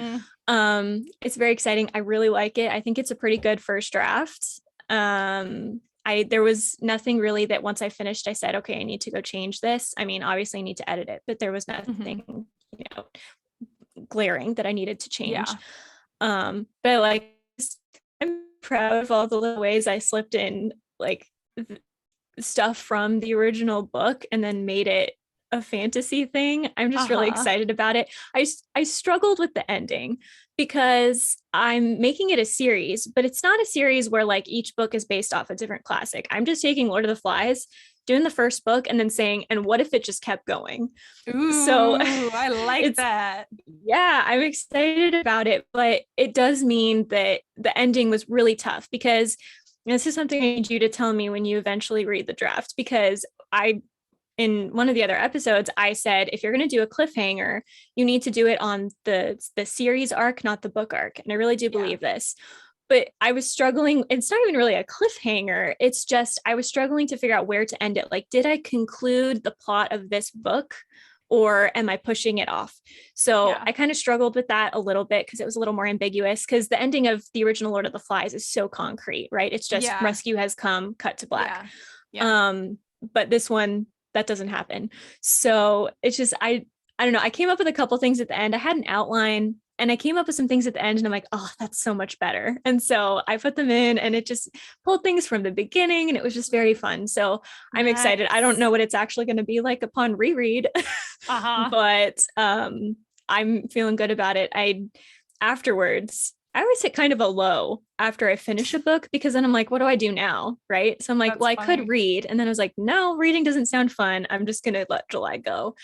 It's very exciting. I really like it. I think it's a pretty good first draft. There was nothing really that once I finished, I said, okay, I need to go change this. I mean, obviously I need to edit it, but there was nothing, glaring that I needed to change. But I'm proud of all the little ways I slipped in like stuff from the original book and then made it a fantasy thing. I'm just really Uh-huh. excited about it. I struggled with the ending because I'm making it a series, but it's not a series where like each book is based off a different classic. I'm just taking Lord of the Flies, doing the first book, and then saying, and what if it just kept going? So Ooh, I like it's, that. yeah, I'm excited about it, but it does mean that the ending was really tough because this is something I need you to tell me when you eventually read the draft, because I, in one of the other episodes, I said if you're going to do a cliffhanger, you need to do it on the series arc, not the book arc. And I really do Yeah. believe this. But I was struggling. It's not even really a cliffhanger. It's just I was struggling to figure out where to end it. Like, did I conclude the plot of this book, or am I pushing it off? So Yeah. I kind of struggled with that a little bit because it was a little more ambiguous, because the ending of the original Lord of the Flies is so concrete, right? It's just Yeah. rescue has come, cut to black. Yeah. Yeah. But this one, that doesn't happen. So it's just I don't know. I came up with a couple things at the end. I had an outline and I came up with some things at the end and I'm like, oh, that's so much better. And so I put them in and it just pulled things from the beginning and it was just very fun. So I'm excited. I don't Nice. know what it's actually going to be like upon reread, Uh-huh. but I'm feeling good about it. Afterwards, I always hit kind of a low after I finish a book because then I'm like, what do I do now? Right. So I'm like, That's well, I could funny. read. And then I was like, no, reading doesn't sound fun. I'm just going to let July go.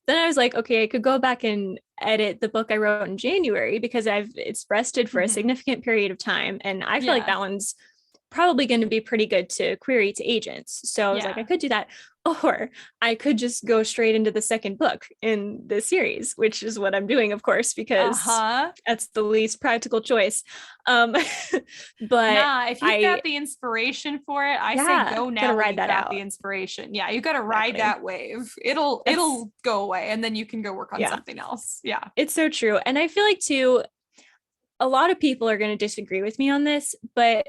Then I was like, okay, I could go back and edit the book I wrote in January because it's rested for a Mhm. significant period of time. And I feel like Yeah. that one's probably going to be pretty good to query to agents. So I was like, I Yeah. could do that. Or I could just go straight into the second book in the series, which is what I'm doing, of course, because Uh-huh. that's the least practical choice. Um, but Nah, if you've got I, the inspiration for it, I say yeah, go gotta now when ride you've that got the out. inspiration. Yeah, you got to ride Exactly. that wave. It'll That's, it'll go away and then you can go work on yeah, something else. Yeah. it's so true. And I feel like, too, a lot of people are going to disagree with me on this, but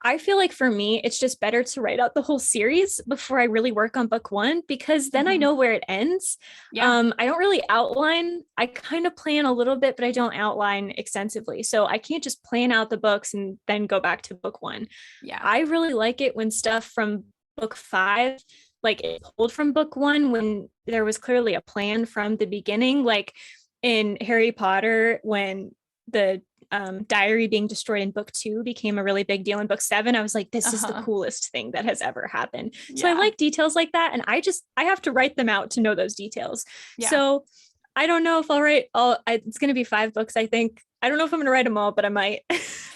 I feel like for me, it's just better to write out the whole series before I really work on book one, because then I Mhm. know where it ends. Yeah. I don't really outline. I kind of plan a little bit, but I don't outline extensively. So I can't just plan out the books and then go back to book one. Yeah. I really like it when stuff from book five, like it pulled from book one, when there was clearly a plan from the beginning, like in Harry Potter, when the diary being destroyed in book two became a really big deal in book seven. I was like, this is the Uh-huh. coolest thing that has ever happened. So I Yeah. like details like that. And I have to write them out to know those details. Yeah. So I don't know if I'll write it's going to be 5 books, I think. I don't know if I'm going to write them all, but I might,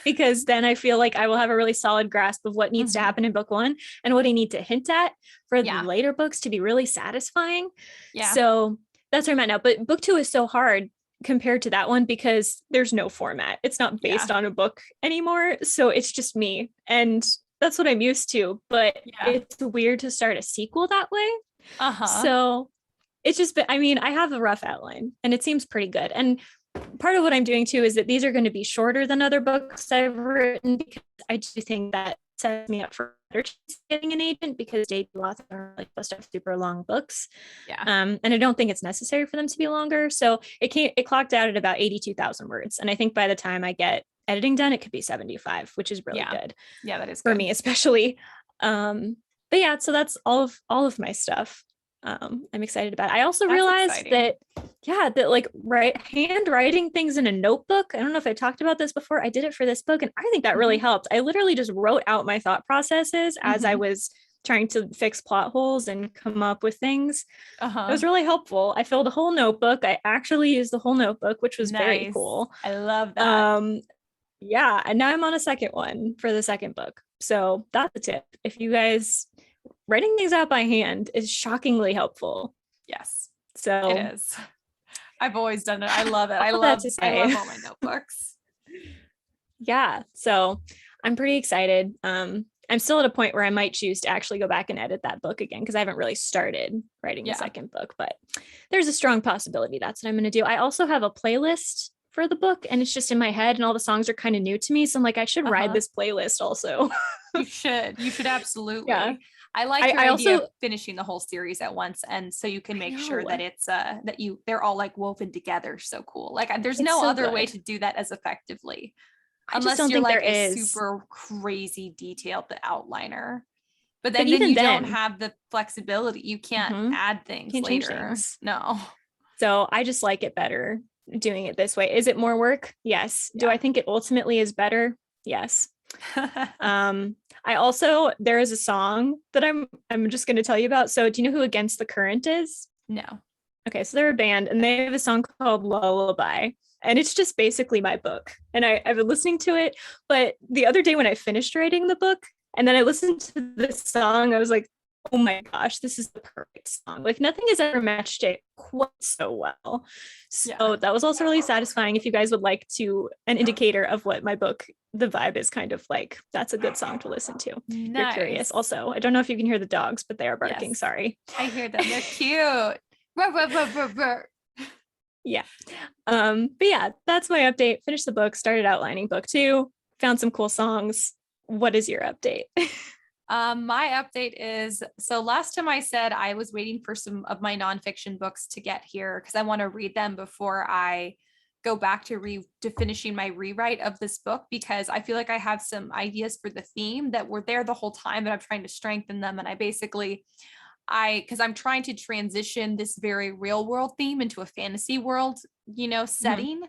because then I feel like I will have a really solid grasp of what needs to Mhm. happen in book one and what I need to hint at for the Yeah. later books to be really satisfying. Yeah. So that's where I'm at now. But book two is so hard compared to that one because there's no format. It's not Yeah. based on a book anymore. So it's just me. And that's what I'm used to. But Yeah. it's weird to start a sequel that way. Uh-huh. So it's just, I mean, I have a rough outline and it seems pretty good. And part of what I'm doing too is that these are going to be shorter than other books I've written, because I do think that sets me up for better chance of getting an agent, because debut authors are like supposed to have super long books. Yeah. And I don't think it's necessary for them to be longer. So it clocked out at about 82,000 words. And I think by the time I get editing done, it could be 75, which is really Yeah. good Yeah, that is for good. me, especially. But yeah, so that's all of my stuff. I'm excited about it. I also That's realized exciting. that, yeah, that like handwriting things in a notebook. I don't know if I talked about this before. I did it for this book, and I think that really Mhm. helped. I literally just wrote out my thought processes as I Mhm. was trying to fix plot holes and come up with things. It Uh-huh. was really helpful. I filled a whole notebook. I actually used the whole notebook, which was very Nice. cool. I love that. Um, yeah, and now I'm on a second one for the second book. So that's a tip. If you guys, writing things out by hand is shockingly helpful. Yes, it So is. I've always done it. I love it. I all that love to I love say, all my notebooks. yeah. So I'm pretty excited. I'm still at a point where I might choose to actually go back and edit that book again, because I haven't really started writing the Yeah. second book, but there's a strong possibility that's what I'm going to do. I also have a playlist for the book, and it's just in my head, and all the songs are kind of new to me. So I'm like, I should ride Uh-huh. this playlist also. You should. You should Yeah. absolutely. I like your I idea of also, finishing the whole series at once, and so you can I make sure know that it's that they're all like woven together so cool. Like there's it's no so other way good. to do that as effectively I just unless don't you're think there like a is. super crazy detailed outliner. But But then even you then, don't have the flexibility. You can't add things can't change later. things. No. So I just like it better doing it this way. Is it more work? Yes. Do I think it ultimately is better? Yes. I also, there is a song that I'm just going to tell you about. So do you know who Against the Current is? No. Okay, so they're a band and they have a song called Lullaby. And it's just basically my book. And I've been listening to it. But the other day when I finished writing the book and then I listened to this song, I was like, oh my gosh, this is the perfect song. Like nothing has ever matched it quite so well. So that was also really satisfying. If you guys would like to, an indicator of what my book, the vibe is kind of like, that's a good song to listen to. If you're curious. Also, I don't know if you can hear the dogs, but they are barking. Yes. Sorry. I hear them. They're cute. Yeah. But yeah, that's my update. Finished the book, started outlining book 2, found some cool songs. What is your update? My update is, so last time I said I was waiting for some of my nonfiction books to get here because I want to read them before I go back to finishing my rewrite of this book, because I feel like I have some ideas for the theme that were there the whole time, but I'm trying to strengthen them. And because I'm trying to transition this very real world theme into a fantasy world, setting.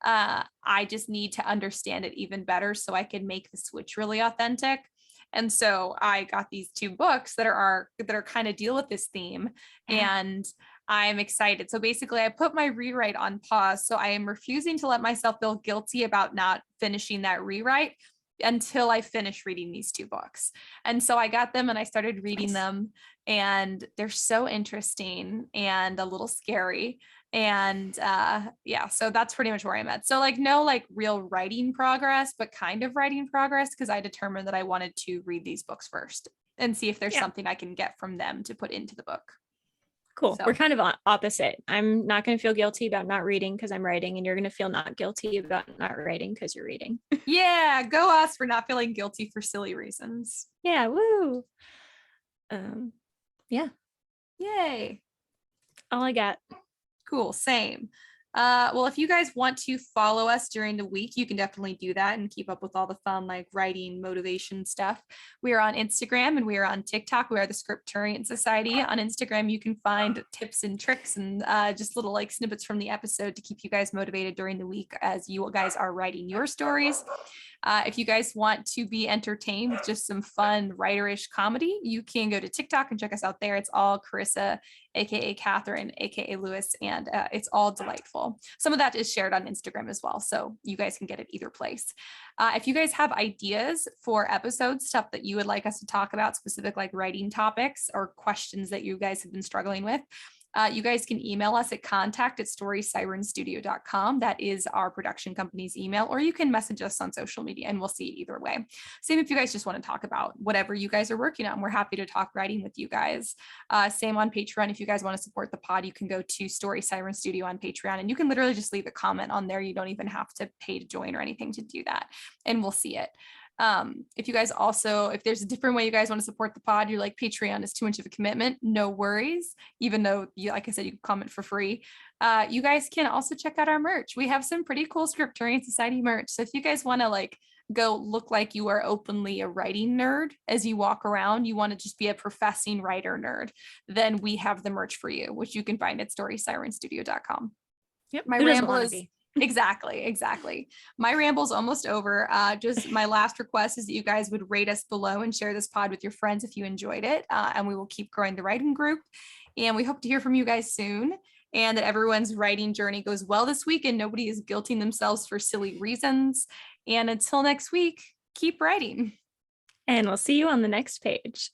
I just need to understand it even better so I can make the switch really authentic. And so I got these 2 books that are kind of deal with this theme, and I'm excited. So basically I put my rewrite on pause. So I am refusing to let myself feel guilty about not finishing that rewrite until I finish reading these 2 books. And so I got them and I started reading them, and they're so interesting and a little scary. And so that's pretty much where I'm at. So like no like real writing progress, but kind of writing progress, because I determined that I wanted to read these books first and see if there's something I can get from them to put into the book. Cool. So we're kind of opposite. I'm not going to feel guilty about not reading because I'm writing, and you're going to feel not guilty about not writing because you're reading. Yeah, go us for not feeling guilty for silly reasons. Yeah, woo. Yeah. Yay. All I got. Cool, same. Well, if you guys want to follow us during the week, you can definitely do that and keep up with all the fun, like writing motivation stuff. We are on Instagram and we are on TikTok. We are the Scripturient Society. On Instagram, you can find tips and tricks and just little like snippets from the episode to keep you guys motivated during the week as you guys are writing your stories. If you guys want to be entertained with just some fun writerish comedy, you can go to TikTok and check us out there. It's all Karissa, aka Catherine, aka Lewis, and it's all delightful. Some of that is shared on Instagram as well, so you guys can get it either place. If you guys have ideas for episodes, stuff that you would like us to talk about, specific like writing topics or questions that you guys have been struggling with, you guys can email us at contact@storysirenstudio.com. That is our production company's email, or you can message us on social media and we'll see it either way. Same if you guys just want to talk about whatever you guys are working on. We're happy to talk writing with you guys. Same on Patreon. If you guys want to support the pod, you can go to Story Siren Studio on Patreon and you can literally just leave a comment on there. You don't even have to pay to join or anything to do that, and we'll see it. If you guys also, if there's a different way you guys want to support the pod, you're like Patreon is too much of a commitment, no worries. Even though like I said, you can comment for free. You guys can also check out our merch. We have some pretty cool Scripturient Society merch. So if you guys want to like go look like you are openly a writing nerd as you walk around, you want to just be a professing writer nerd, then we have the merch for you, which you can find at storysirenstudio.com. Yep. My ramble is Exactly. My ramble's almost over. Just my last request is that you guys would rate us below and share this pod with your friends if you enjoyed it. And we will keep growing the writing group. And we hope to hear from you guys soon, and that everyone's writing journey goes well this week and nobody is guilting themselves for silly reasons. And until next week, keep writing. And we'll see you on the next page.